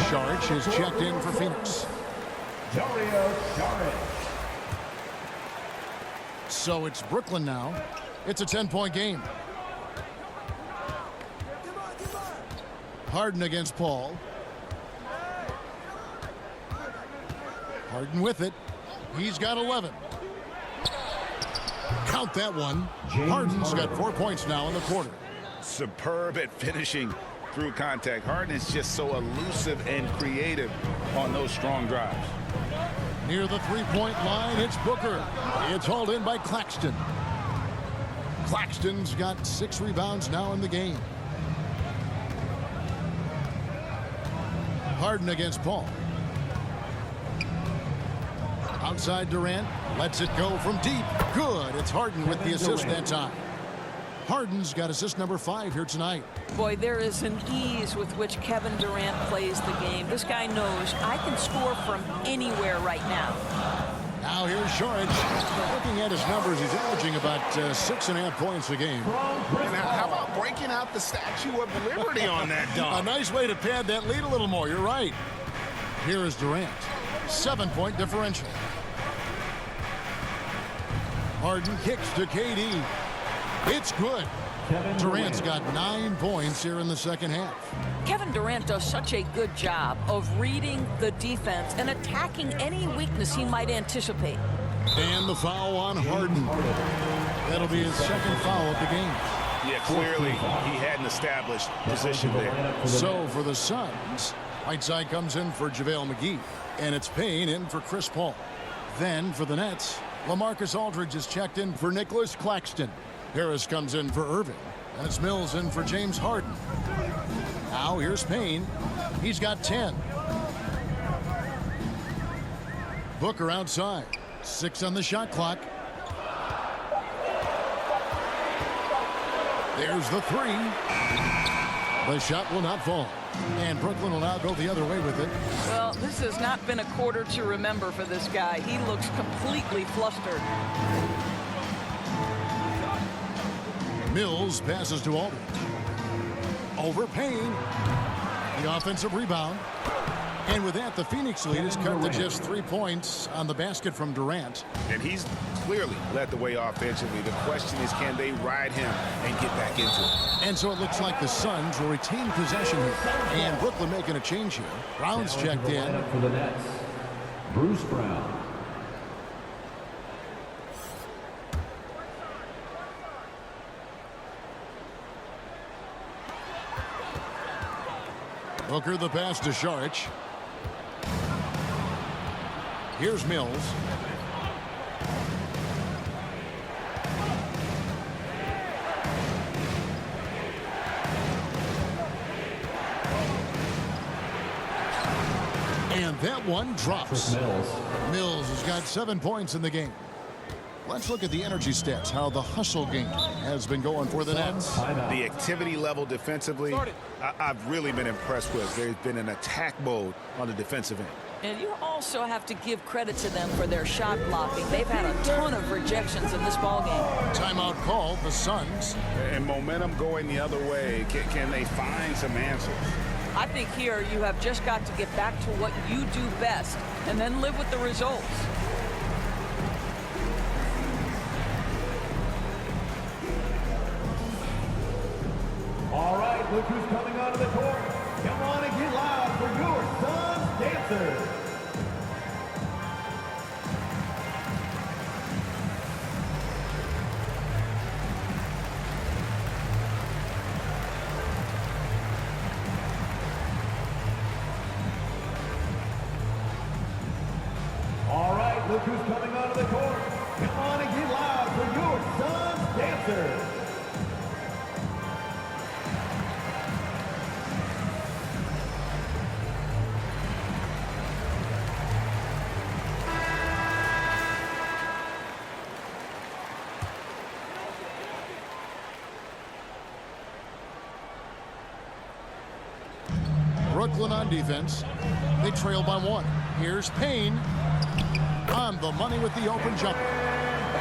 Saric is checked in for Phoenix. So it's Brooklyn now. It's a 10-point game. Harden against Paul. Harden with it. He's got 11. Count that one. Harden's got 4 points now in the quarter. Superb at finishing through contact. Harden is just so elusive and creative on those strong drives. Near the three-point line, it's Booker. It's hauled in by Claxton. Claxton's got 6 rebounds now in the game. Harden against Paul. Outside Durant, lets it go from deep. Good. It's Harden with the assist that time. Harden's got assist number 5 here tonight. Boy, there is an ease with which Kevin Durant plays the game. This guy knows I can score from anywhere right now. Now here's Saric. Looking at his numbers, he's averaging about 6.5 points a game. And how about breaking out the Statue of Liberty on that dunk? A nice way to pad that lead a little more. You're right. Here is Durant. 7-point differential. Harden kicks to KD. It's good. Durant's got 9 points here in the second half. Kevin Durant does such a good job of reading the defense and attacking any weakness he might anticipate. And the foul on Harden. That'll be his second foul of the game. Yeah, clearly he hadn't established position there. So for the Suns, Whiteside comes in for JaVale McGee. And it's Payne in for Chris Paul. Then for the Nets, LaMarcus Aldridge is checked in for Nicholas Claxton. Harris comes in for Irving. And it's Mills in for James Harden. Now here's Payne. He's got 10. Booker outside. 6 on the shot clock. There's the 3. The shot will not fall. And Brooklyn will now go the other way with it. Well, this has not been a quarter to remember for this guy. He looks completely flustered. Mills passes to Aldridge. Over Payne. The offensive rebound. And with that, the Phoenix lead is cut to just 3 points on the basket from Durant. And he's clearly led the way offensively. The question is, can they ride him and get back into it? And so it looks like the Suns will retain possession here. And Brooklyn making a change here. Brown's checked in. Bruce Brown. Booker the pass to Saric. Here's Mills. And that one drops. Mills has got 7 points in the game. Let's look at the energy stats, how the hustle game has been going for the Nets. The activity level defensively, I've really been impressed with. There's been an attack mode on the defensive end. And you also have to give credit to them for their shot blocking. They've had a ton of rejections in this ballgame. Timeout call, the Suns. And momentum going the other way. Can they find some answers? I think here you have just got to get back to what you do best and then live with the results. All right, look who's coming onto the court. Come on and get loud for your Suns dancers. All right, look who's coming onto the court. Come on and get loud for your Suns dancers. Brooklyn on defense. They trail by 1. Here's Payne. On the money with the open jumper.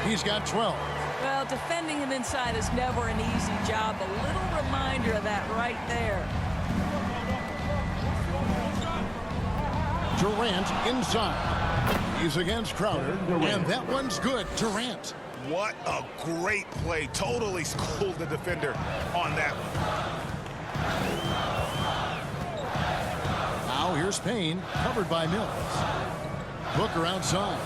He's got 12. Well, defending him inside is never an easy job. A little reminder of that right there. Durant inside. He's against Crowder. And that one's good. Durant. What a great play. Totally schooled the defender on that one. Now here's Payne, covered by Mills. Booker outside.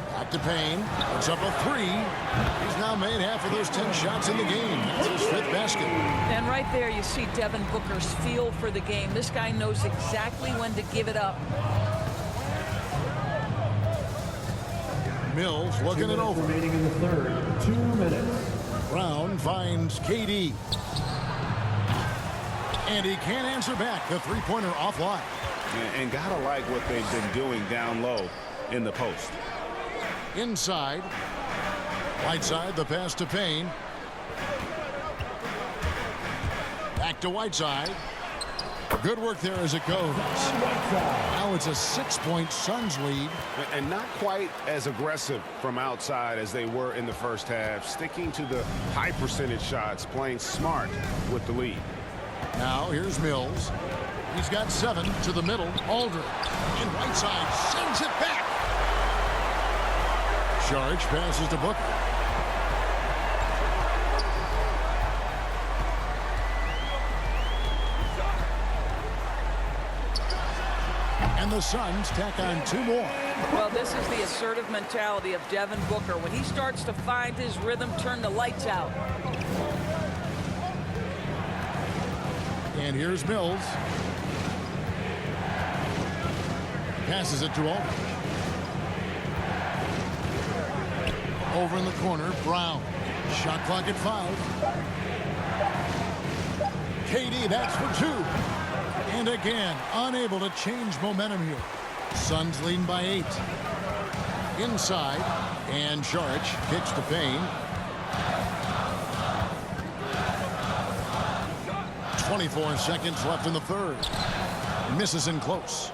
Back to Payne. Puts up a 3. He's now made half of those 10 shots in the game. That's his 5th basket. And right there you see Devin Booker's feel for the game. This guy knows exactly when to give it up. Mills looking it over. Remaining in the third. 2 minutes. Brown finds KD. And he can't answer back. The three-pointer offline. And gotta like what they've been doing down low in the post. Inside. Whiteside, the pass to Payne. Back to Whiteside. Good work there as it goes. Now it's a 6-point Suns lead. And not quite as aggressive from outside as they were in the first half. Sticking to the high percentage shots, playing smart with the lead. Now here's Mills. He's got 7 to the middle. Aldridge. And Whiteside sends it back. Saric passes to Booker. And the Suns tack on 2 more. Well, this is the assertive mentality of Devin Booker. When he starts to find his rhythm, turn the lights out. And here's Mills. Passes it to Aldridge. Over in the corner, Brown. Shot clock at 5. KD, that's for 2. And again, unable to change momentum here. Suns leading by 8. Inside, and Saric kicks to Payne. 24 seconds left in the third. Misses in close.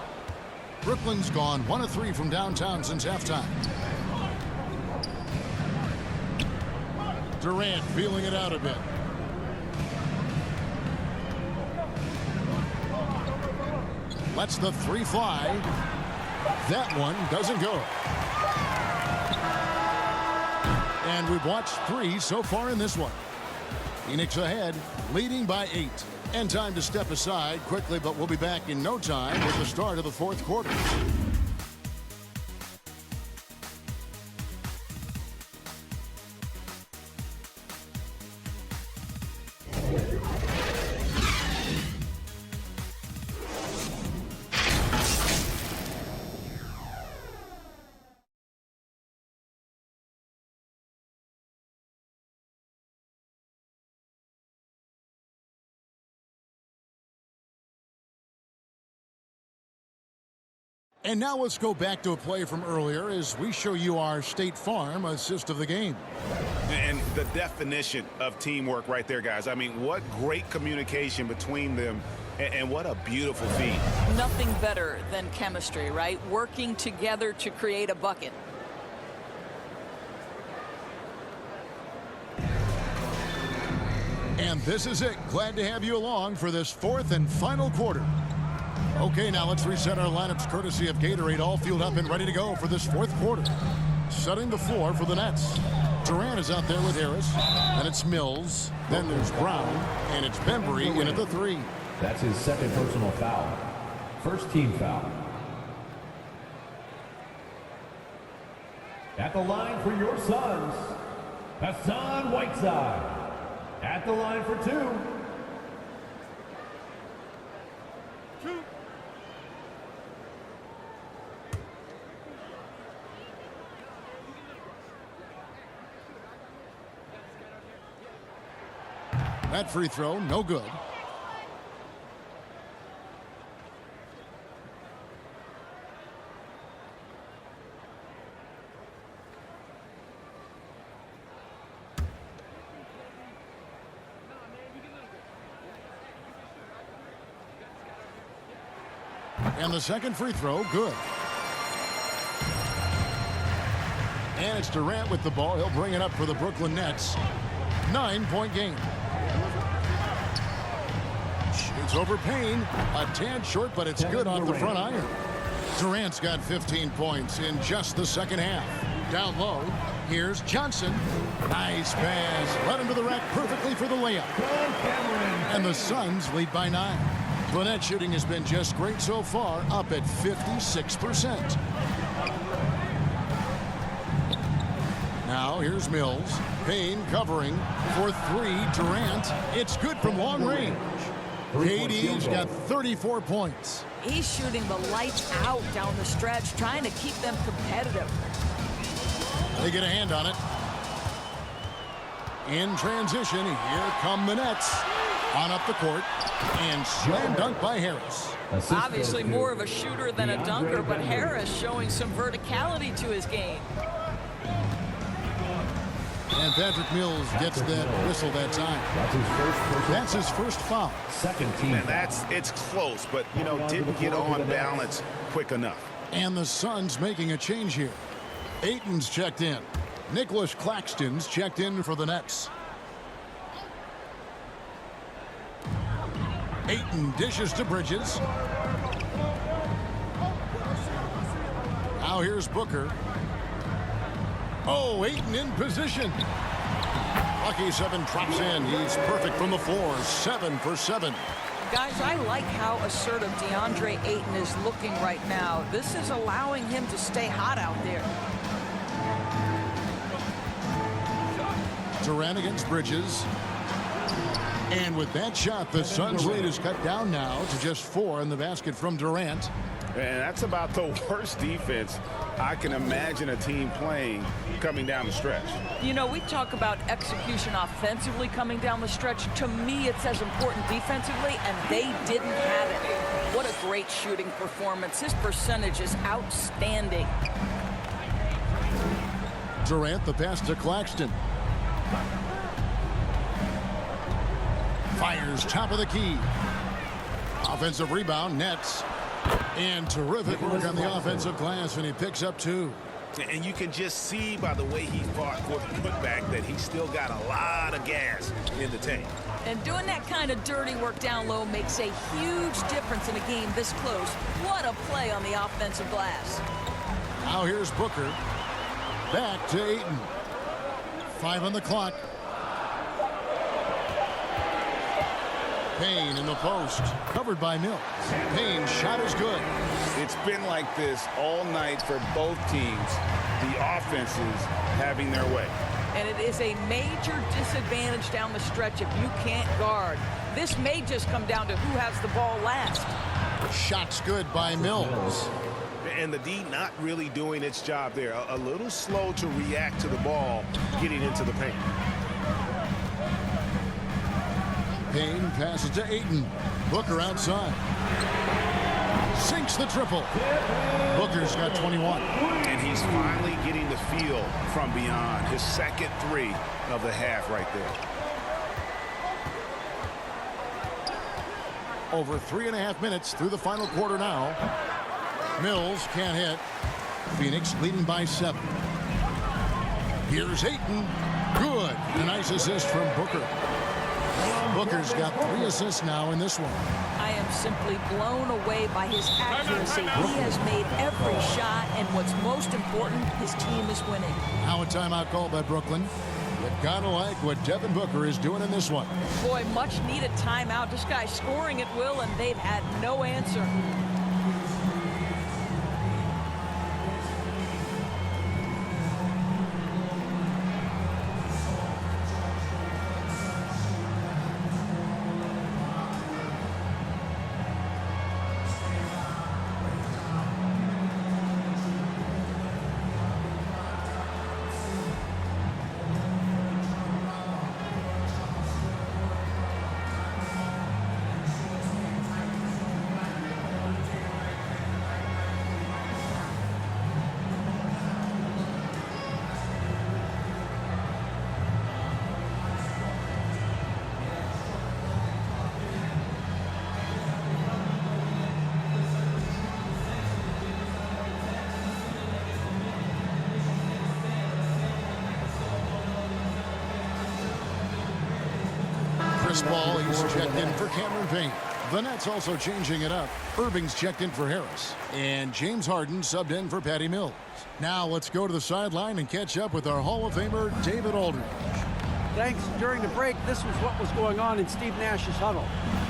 Brooklyn's gone 1 of 3 from downtown since halftime. Durant feeling it out a bit. Lets the 3 fly. That one doesn't go. And we've watched 3 so far in this one. Phoenix ahead, leading by 8. And time to step aside quickly, but we'll be back in no time with the start of the fourth quarter. And now let's go back to a play from earlier as we show you our State Farm assist of the game. And the definition of teamwork right there, guys. I mean, what great communication between them, and what a beautiful feed. Nothing better than chemistry, right? Working together to create a bucket. And this is it. Glad to have you along for this fourth and final quarter. Okay, now let's reset our lineups courtesy of Gatorade, all fueled up and ready to go for this fourth quarter. Setting the floor for the Nets. Durant is out there with Harris. Then it's Mills. Then there's Brown. And it's Bembry in at the 3. That's his second personal foul. First team foul. At the line for your Suns, Hassan Whiteside. At the line for 2. That free throw, no good. And the second free throw, good. And it's Durant with the ball. He'll bring it up for the Brooklyn Nets. 9-point game. Shoots over Payne. A tad short, but it's good off the front iron. Durant's got 15 points in just the second half. Down low, here's Johnson. Nice pass. Led him to the rack perfectly for the layup. And the Suns lead by 9. The net shooting has been just great so far, up at 56%. Now here's Mills. Payne covering for 3. Durant. It's good from long range. KD's got 34 points. He's shooting the lights out down the stretch, trying to keep them competitive. They get a hand on it. In transition, here come the Nets. On up the court. And slam dunk by Harris. Obviously more of a shooter than a dunker, but Harris showing some verticality to his game. And Patrick Mills gets that whistle that time. That's his first foul. Second team. And it's close, but, you know, didn't get on balance quick enough. And the Suns making a change here. Ayton's checked in. Nicholas Claxton's checked in for the Nets. Ayton dishes to Bridges. Now here's Booker. Oh, Ayton in position. Lucky 7 drops in. He's perfect from the floor. 7 for 7. Guys, I like how assertive Deandre Ayton is looking right now. This is allowing him to stay hot out there. Durant against Bridges. And with that shot, the Suns' lead is cut down now to just 4 in the basket from Durant. And that's about the worst defense I can imagine a team playing coming down the stretch. You know, we talk about execution offensively coming down the stretch. To me, it's as important defensively, and they didn't have it. What a great shooting performance. His percentage is outstanding. Durant, the pass to Claxton. Fires top of the key. Offensive rebound, Nets. And terrific work on the offensive glass, and he picks up 2. And you can just see by the way he fought for the putback that he's still got a lot of gas in the tank. And doing that kind of dirty work down low makes a huge difference in a game this close. What a play on the offensive glass. Now here's Booker. Back to Ayton. 5 on the clock. Payne in the post, covered by Mills. Payne's shot is good. It's been like this all night for both teams. The offenses having their way. And it is a major disadvantage down the stretch if you can't guard. This may just come down to who has the ball last. Shot's good by Mills. And the D not really doing its job there. A little slow to react to the ball getting into the paint. Payne passes to Ayton. Booker outside. Sinks the triple. Booker's got 21. And he's finally getting the feel from beyond. His second three of the half right there. Over 3.5 minutes through the final quarter now. Mills can't hit. Phoenix leading by 7. Here's Ayton. Good. A nice assist from Booker. Booker's got 3 assists now in this one. I am simply blown away by his accuracy. He has made every shot, and what's most important, his team is winning. Now a timeout call by Brooklyn. You gotta like what Devin Booker is doing in this one. Boy, much needed timeout. This guy's scoring at will, and they've had no answer. Chris Paul, he's checked in for Cameron Payne. The Nets also changing it up. Irving's checked in for Harris. And James Harden subbed in for Patty Mills. Now let's go to the sideline and catch up with our Hall of Famer, David Aldridge. Thanks. During the break, this was what was going on in Steve Nash's huddle.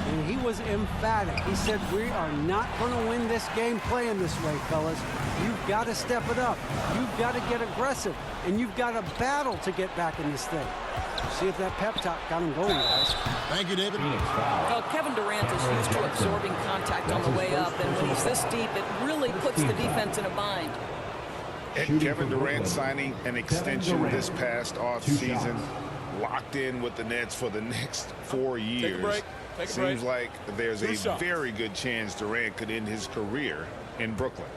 And he was emphatic. He said, we are not going to win this game playing this way, fellas. You've got to step it up. You've got to get aggressive. And you've got to battle to get back in this thing. See if that pep talk got him going, guys. Thank you, David. Well, Kevin Durant is used to absorbing contact on the way up, and when he's this deep, it really puts the defense in a bind. And Kevin Durant signing an extension this past offseason, locked in with the Nets for the next 4 years. Seems like there's a very good chance Durant could end his career in Brooklyn.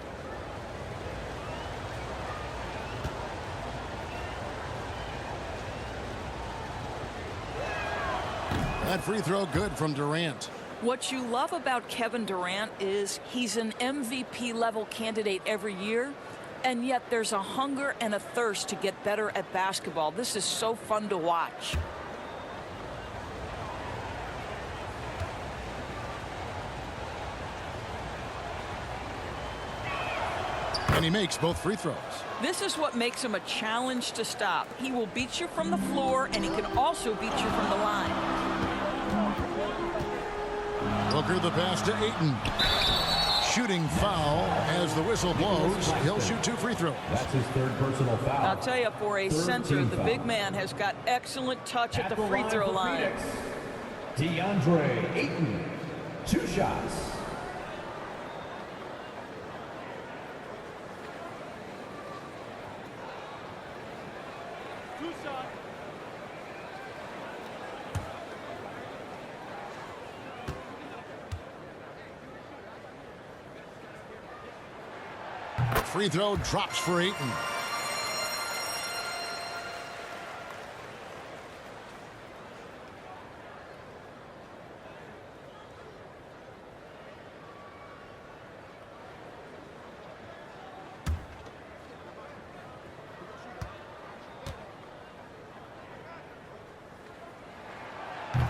That free throw good from Durant. What you love about Kevin Durant is he's an MVP level candidate every year, and yet there's a hunger and a thirst to get better at basketball. This is so fun to watch. And he makes both free throws. This is what makes him a challenge to stop. He will beat you from the floor, and he can also beat you from the line. Booker the pass to Ayton. Shooting foul as the whistle blows. He'll shoot 2 free throws. That's his 3rd personal foul. I'll tell you, for a center, the big man has got excellent touch at the free throw line. Deandre Ayton, 2 shots. Free throw drops for Ayton.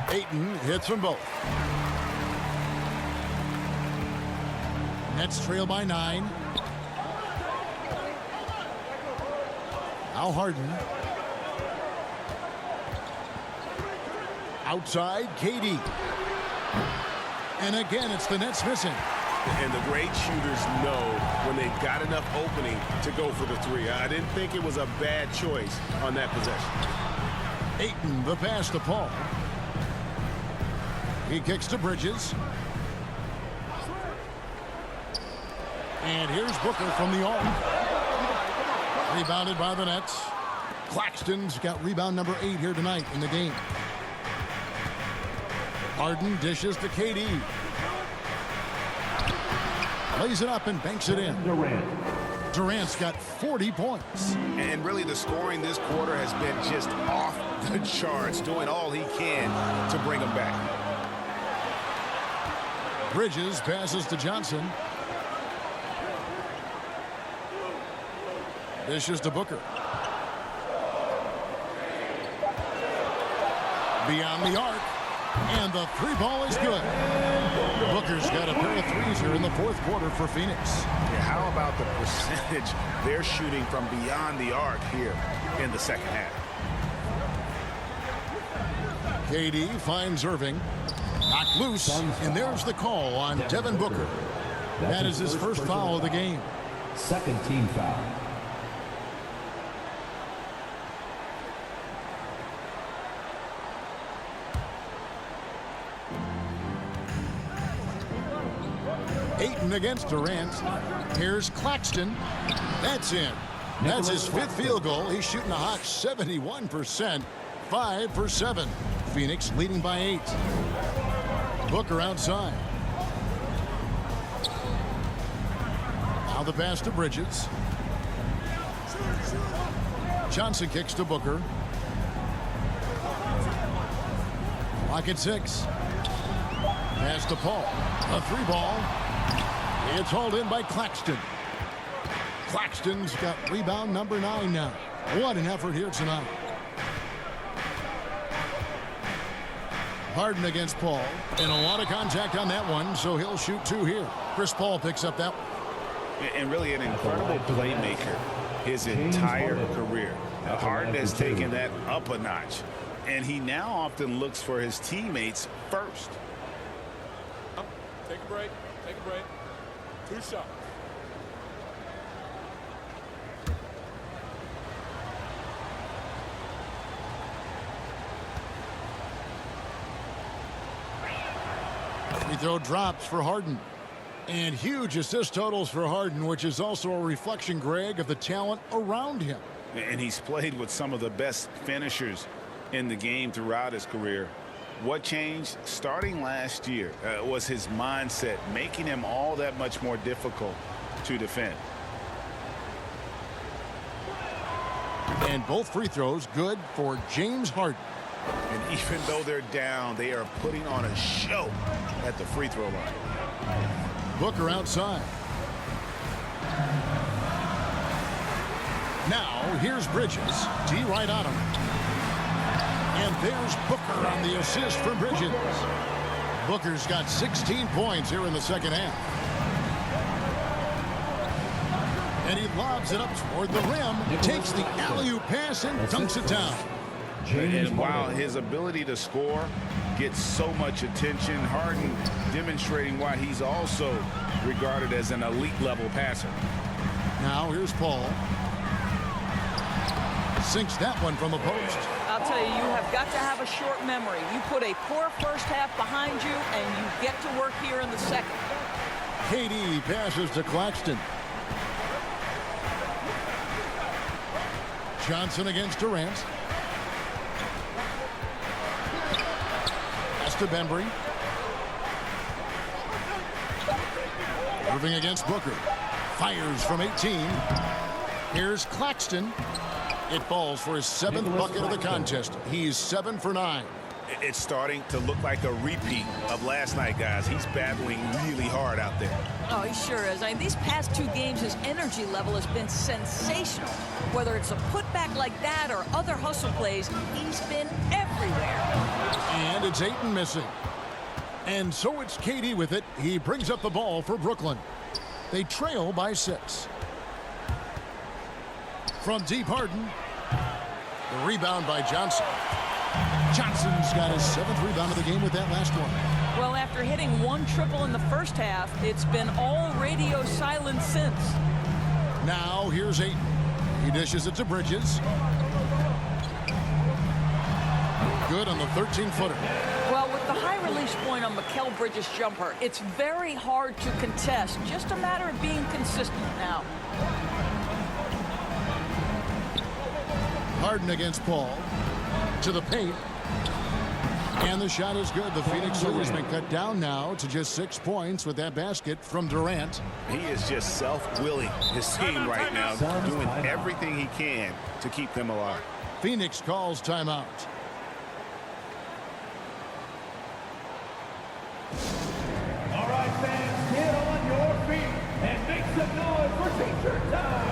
Ayton hits them both. Nets trail by 9. Now Harden. Outside, KD. And again, it's the Nets missing. And the great shooters know when they've got enough opening to go for the three. I didn't think it was a bad choice on that possession. Ayton, the pass to Paul. He kicks to Bridges. And here's Booker from the arc. Rebounded by the Nets. Claxton's got rebound number 8 here tonight in the game. Harden dishes to KD. Lays it up and banks it in. Durant's got 40 points. And really the scoring this quarter has been just off the charts, doing all he can to bring them back. Bridges passes to Johnson. Dishes to Booker. Beyond the arc. And the three ball is good. Booker's got a pair of threes here in the fourth quarter for Phoenix. Yeah, how about the percentage they're shooting from beyond the arc here in the second half? KD finds Irving. Knocked loose, and there's the call on Devin Booker. That is his first foul of the game. Second team foul. Ayton against Durant. Here's Claxton. That's in. That's his 5th field goal. He's shooting a hot 71%. 5 for 7. Phoenix leading by 8. Booker outside. Now the pass to Bridges. Johnson kicks to Booker. Clock at 6. Pass to Paul. A 3-ball. It's hauled in by Claxton. Claxton's got rebound number 9 now. What an effort here tonight. Harden against Paul. And a lot of contact on that one, so he'll shoot 2 here. Chris Paul picks up that one. And really an incredible playmaker his entire career. Harden has taken that up a notch. And he now often looks for his teammates first. Take a break. Take a break. 2 shots. Free throw drops for Harden. And huge assist totals for Harden, which is also a reflection, Greg, of the talent around him. And he's played with some of the best finishers in the game throughout his career. What changed starting last year was his mindset, making him all that much more difficult to defend. And both free throws good for James Harden. And even though they're down, they are putting on a show at the free throw line. Booker outside. Now here's Bridges. D right on him. And there's Booker on the assist for Bridges. Booker's got 16 points here in the second half. And he lobs it up toward the rim, takes the alley-oop pass and dunks it down. And while his ability to score gets so much attention, Harden demonstrating why he's also regarded as an elite level passer. Now here's Paul. Sinks that one from the post. I'll tell you, you have got to have a short memory. You put a poor first half behind you, and you get to work here in the second. KD passes to Claxton. Johnson against Durant. Pass to Bembry. Irving against Booker. Fires from 18. Here's Claxton. It falls for his 7th bucket of the contest. He's 7 for 9. It's starting to look like a repeat of last night, guys. He's battling really hard out there. Oh, he sure is. I mean, these past 2 games, his energy level has been sensational. Whether it's a putback like that or other hustle plays, he's been everywhere. And it's Ayton missing. And so it's KD with it. He brings up the ball for Brooklyn. They trail by 6. From deep, Harden. The rebound by Johnson. Johnson's got his 7th rebound of the game with that last one. Well, after hitting one triple in the first half, it's been all radio silence since. Now here's Ayton. He dishes it to Bridges. Good on the 13-footer. Well, with the high release point on Mikal Bridges' jumper, it's very hard to contest. Just a matter of being consistent now. Harden against Paul. To the paint. And the shot is good. The Phoenix lead has been cut down now to just 6 points with that basket from Durant. He is just self-willing his team right now, doing everything he can to keep them alive. Phoenix calls timeout. All right, fans, get on your feet and make some noise for teacher time.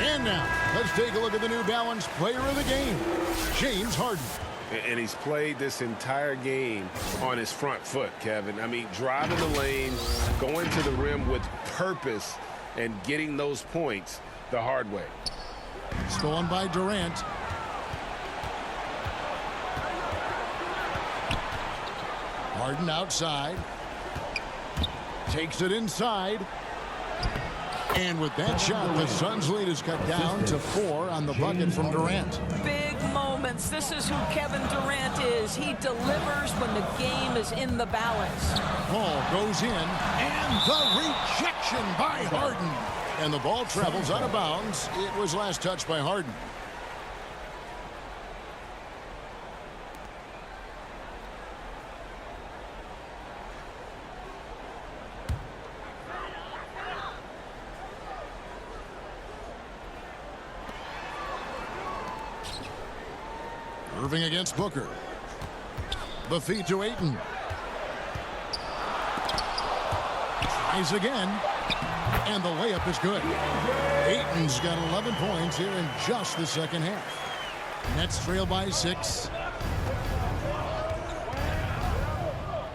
And now, let's take a look at the New Balance player of the game, James Harden. And he's played this entire game on his front foot, Kevin. I mean, driving the lane, going to the rim with purpose, and getting those points the hard way. Stolen by Durant. Harden outside. Takes it inside. And with that shot, the Suns' lead is cut down to 4 on the bucket from Durant. Big moments. This is who Kevin Durant is. He delivers when the game is in the balance. Ball goes in, and the rejection by Harden. And the ball travels out of bounds. It was last touched by Harden. Irving against Booker. The feed to Ayton. Tries again. And the layup is good. Ayton's got 11 points here in just the second half. Nets trail by 6.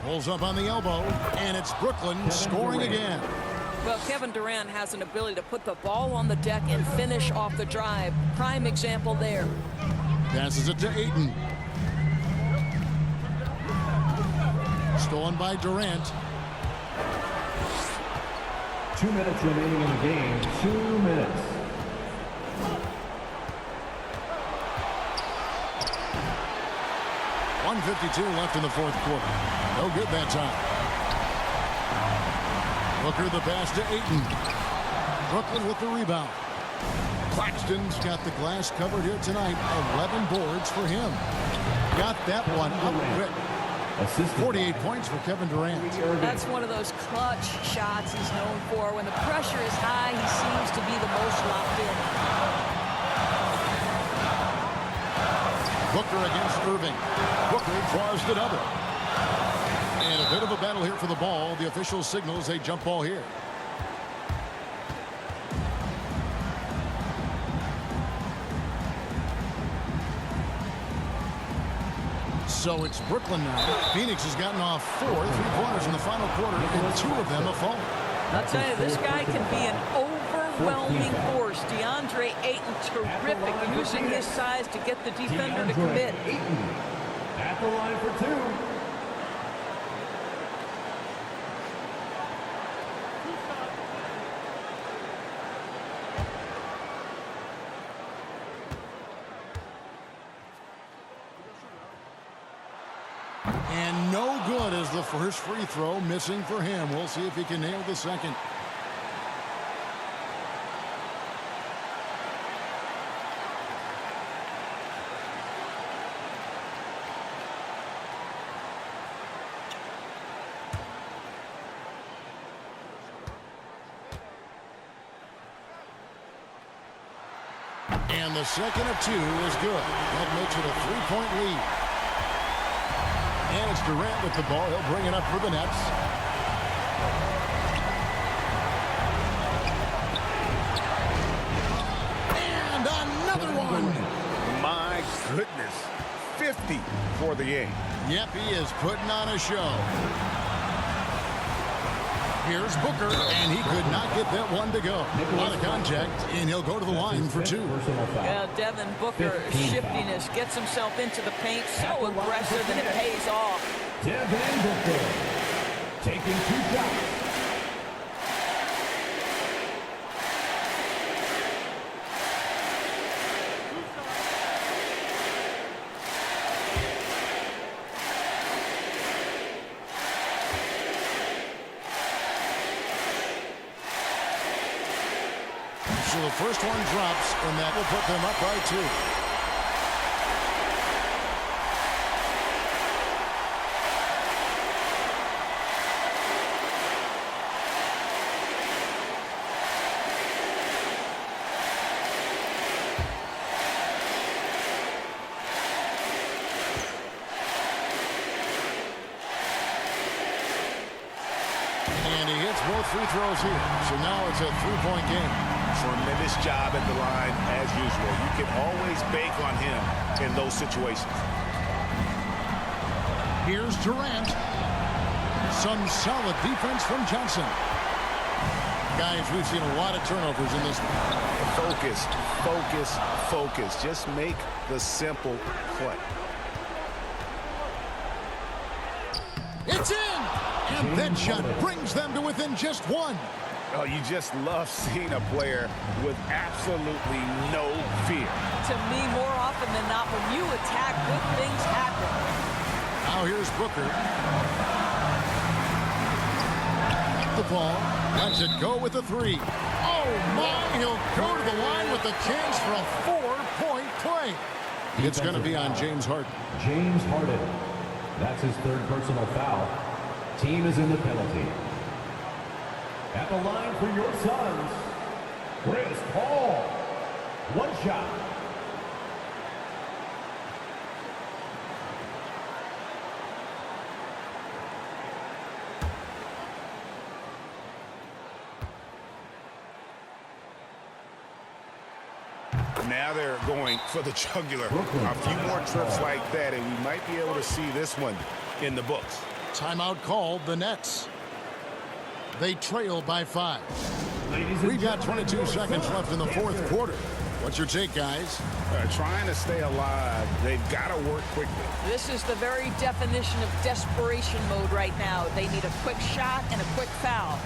Pulls up on the elbow. And it's Brooklyn scoring again. Well, Kevin Durant has an ability to put the ball on the deck and finish off the drive. Prime example there. Passes it to Ayton. Stolen by Durant. 2 minutes remaining in the game. 2 minutes. .152 left in the fourth quarter. No good that time. Booker the pass to Ayton. Brooklyn with the rebound. Claxton's got the glass covered here tonight. 11 boards for him. Got that one up quick. 48 points for Kevin Durant. That's one of those clutch shots he's known for. When the pressure is high, he seems to be the most locked in. Booker against Irving. Booker draws the double. And a bit of a battle here for the ball. The official signals a jump ball here. So it's Brooklyn now. Phoenix has gotten off 4 3-pointers in the final quarter, and 2 of them have fallen. I'll tell you, this guy can be an overwhelming force. Deandre Ayton, terrific, using his size to get the defender to commit. At the line for 2. And no good as the first free throw missing for him. We'll see if he can nail the second. And the second of 2 is good. That makes it a 3-point lead. And it's Durant with the ball. He'll bring it up for the Nets. And another one. My goodness. 50 for the game. Yep, he is putting on a show. Here's Booker, and he could not get that one to go. A lot of contact, and he'll go to the line for 2. Yeah, Devin Booker, shiftiness, gets himself into the paint, so aggressive, and it pays off. Devin Booker taking 2 shots. So the first one drops, and that will put them up by 2. And he hits both free throws here. So now it's a 3-point game. Tremendous job at the line as usual. You can always bank on him in those situations. Here's Durant. Some solid defense from Johnson. Guys, we've seen a lot of turnovers in this one. Focus, focus, focus. Just make the simple play. It's in! And that shot brings them to within just 1. Oh, you just love seeing a player with absolutely no fear. To me, more often than not, when you attack, good things happen. Now here's Booker. The ball. Lets it go with a 3. Oh, my! He'll go to the line with a chance for a 4-point play. It's going to be on James Harden. James Harden. That's his 3rd personal foul. Team is in the penalty. At the line for your Suns, Chris Paul. 1 shot. Now they're going for the jugular. A few more trips like that, and we might be able to see this one in the books. Timeout called the Nets. They trail by 5. We've got 22 seconds left in the 4th quarter. What's your take, guys? Trying to stay alive. They've got to work quickly. This is the very definition of desperation mode right now. They need a quick shot and a quick foul.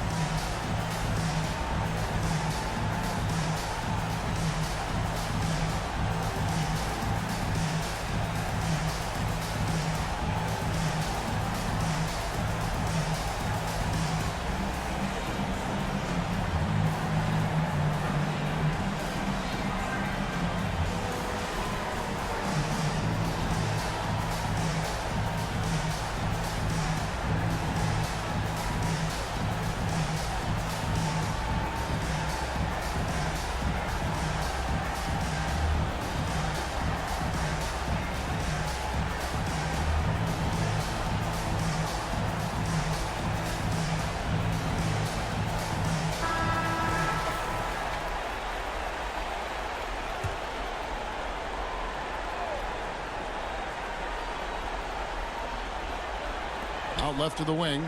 Out left of the wing.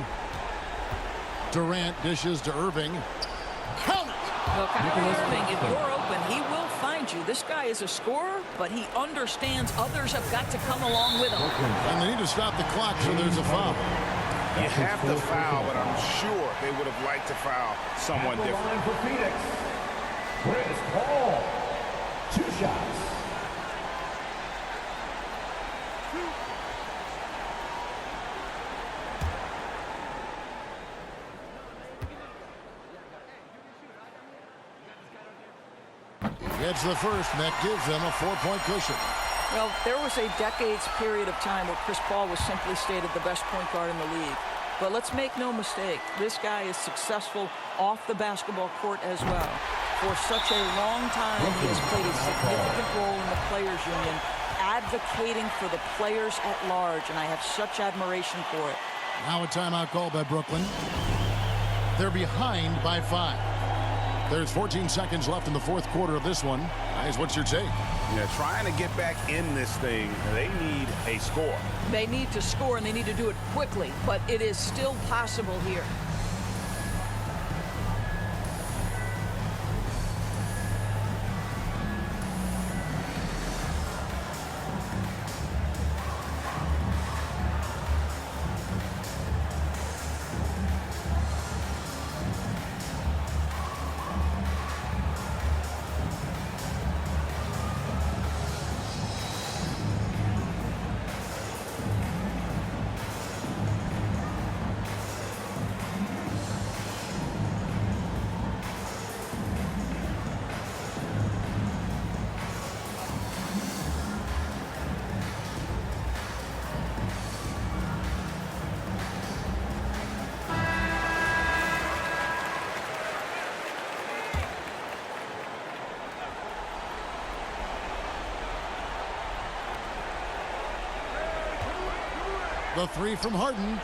Durant dishes to Irving. Count it! Well, Kyrie Irving, if you're open, he will find you. This guy is a scorer, but he understands others have got to come along with him. And they need to stop the clock, so there's a foul. You have to foul, but I'm sure they would have liked to foul someone different. Line for Phoenix, Chris Paul. 2 shots. It's the first, and that gives them a 4-point cushion. Well, there was a decades period of time where Chris Paul was simply stated the best point guard in the league. But let's make no mistake, this guy is successful off the basketball court as well. For such a long time, he has played a significant role in the Players Union, advocating for the players at large, and I have such admiration for it. Now a timeout call by Brooklyn. They're behind by 5. There's 14 seconds left in the fourth quarter of this one. Guys, what's your take? Yeah, trying to get back in this thing, they need a score. They need to score, and they need to do it quickly, but it is still possible here. The three from Harden.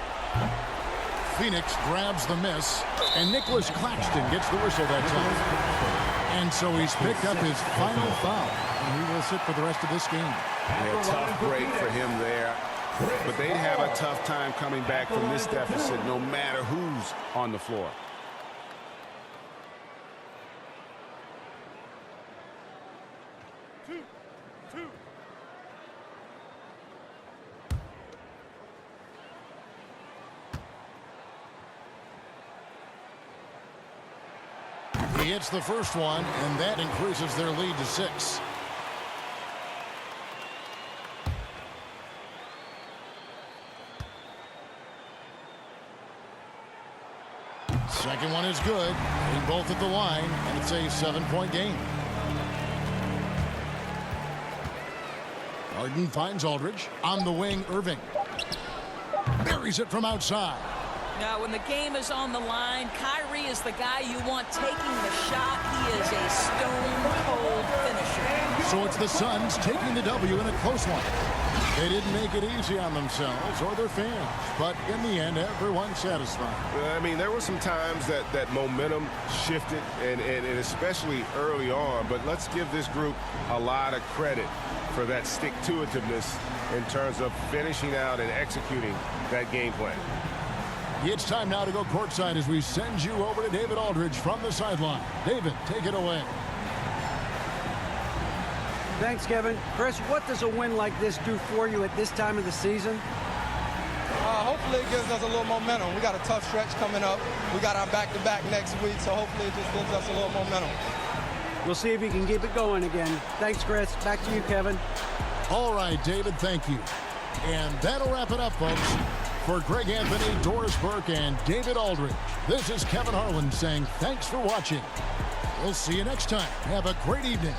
Phoenix grabs the miss, and Nicholas Claxton gets the whistle that time. And so he's picked up his final foul, and he will sit for the rest of this game. Yeah, tough break for him there. But they'd have a tough time coming back from this deficit no matter who's on the floor. He hits the first one, and that increases their lead to 6. Second one is good. They both at the line, and it's a 7-point game. Harden finds Aldridge. On the wing, Irving. Buries it from outside. Now, when the game is on the line, Kyrie is the guy you want taking the shot. He is a stone-cold finisher. So it's the Suns taking the W in a close one. They didn't make it easy on themselves or their fans, but in the end, everyone's satisfied. I mean, there were some times that momentum shifted, and especially early on, but let's give this group a lot of credit for that stick-to-itiveness in terms of finishing out and executing that game plan. It's time now to go courtside as we send you over to David Aldridge from the sideline. David, take it away. Thanks, Kevin. Chris, what does a win like this do for you at this time of the season? Hopefully it gives us a little momentum. We got a tough stretch coming up. We got our back-to-back next week, so hopefully it just gives us a little momentum. We'll see if you can keep it going again. Thanks, Chris. Back to you, Kevin. All right, David, thank you. And that'll wrap it up, folks. For Greg Anthony, Doris Burke, and David Aldridge, this is Kevin Harlan saying thanks for watching. We'll see you next time. Have a great evening.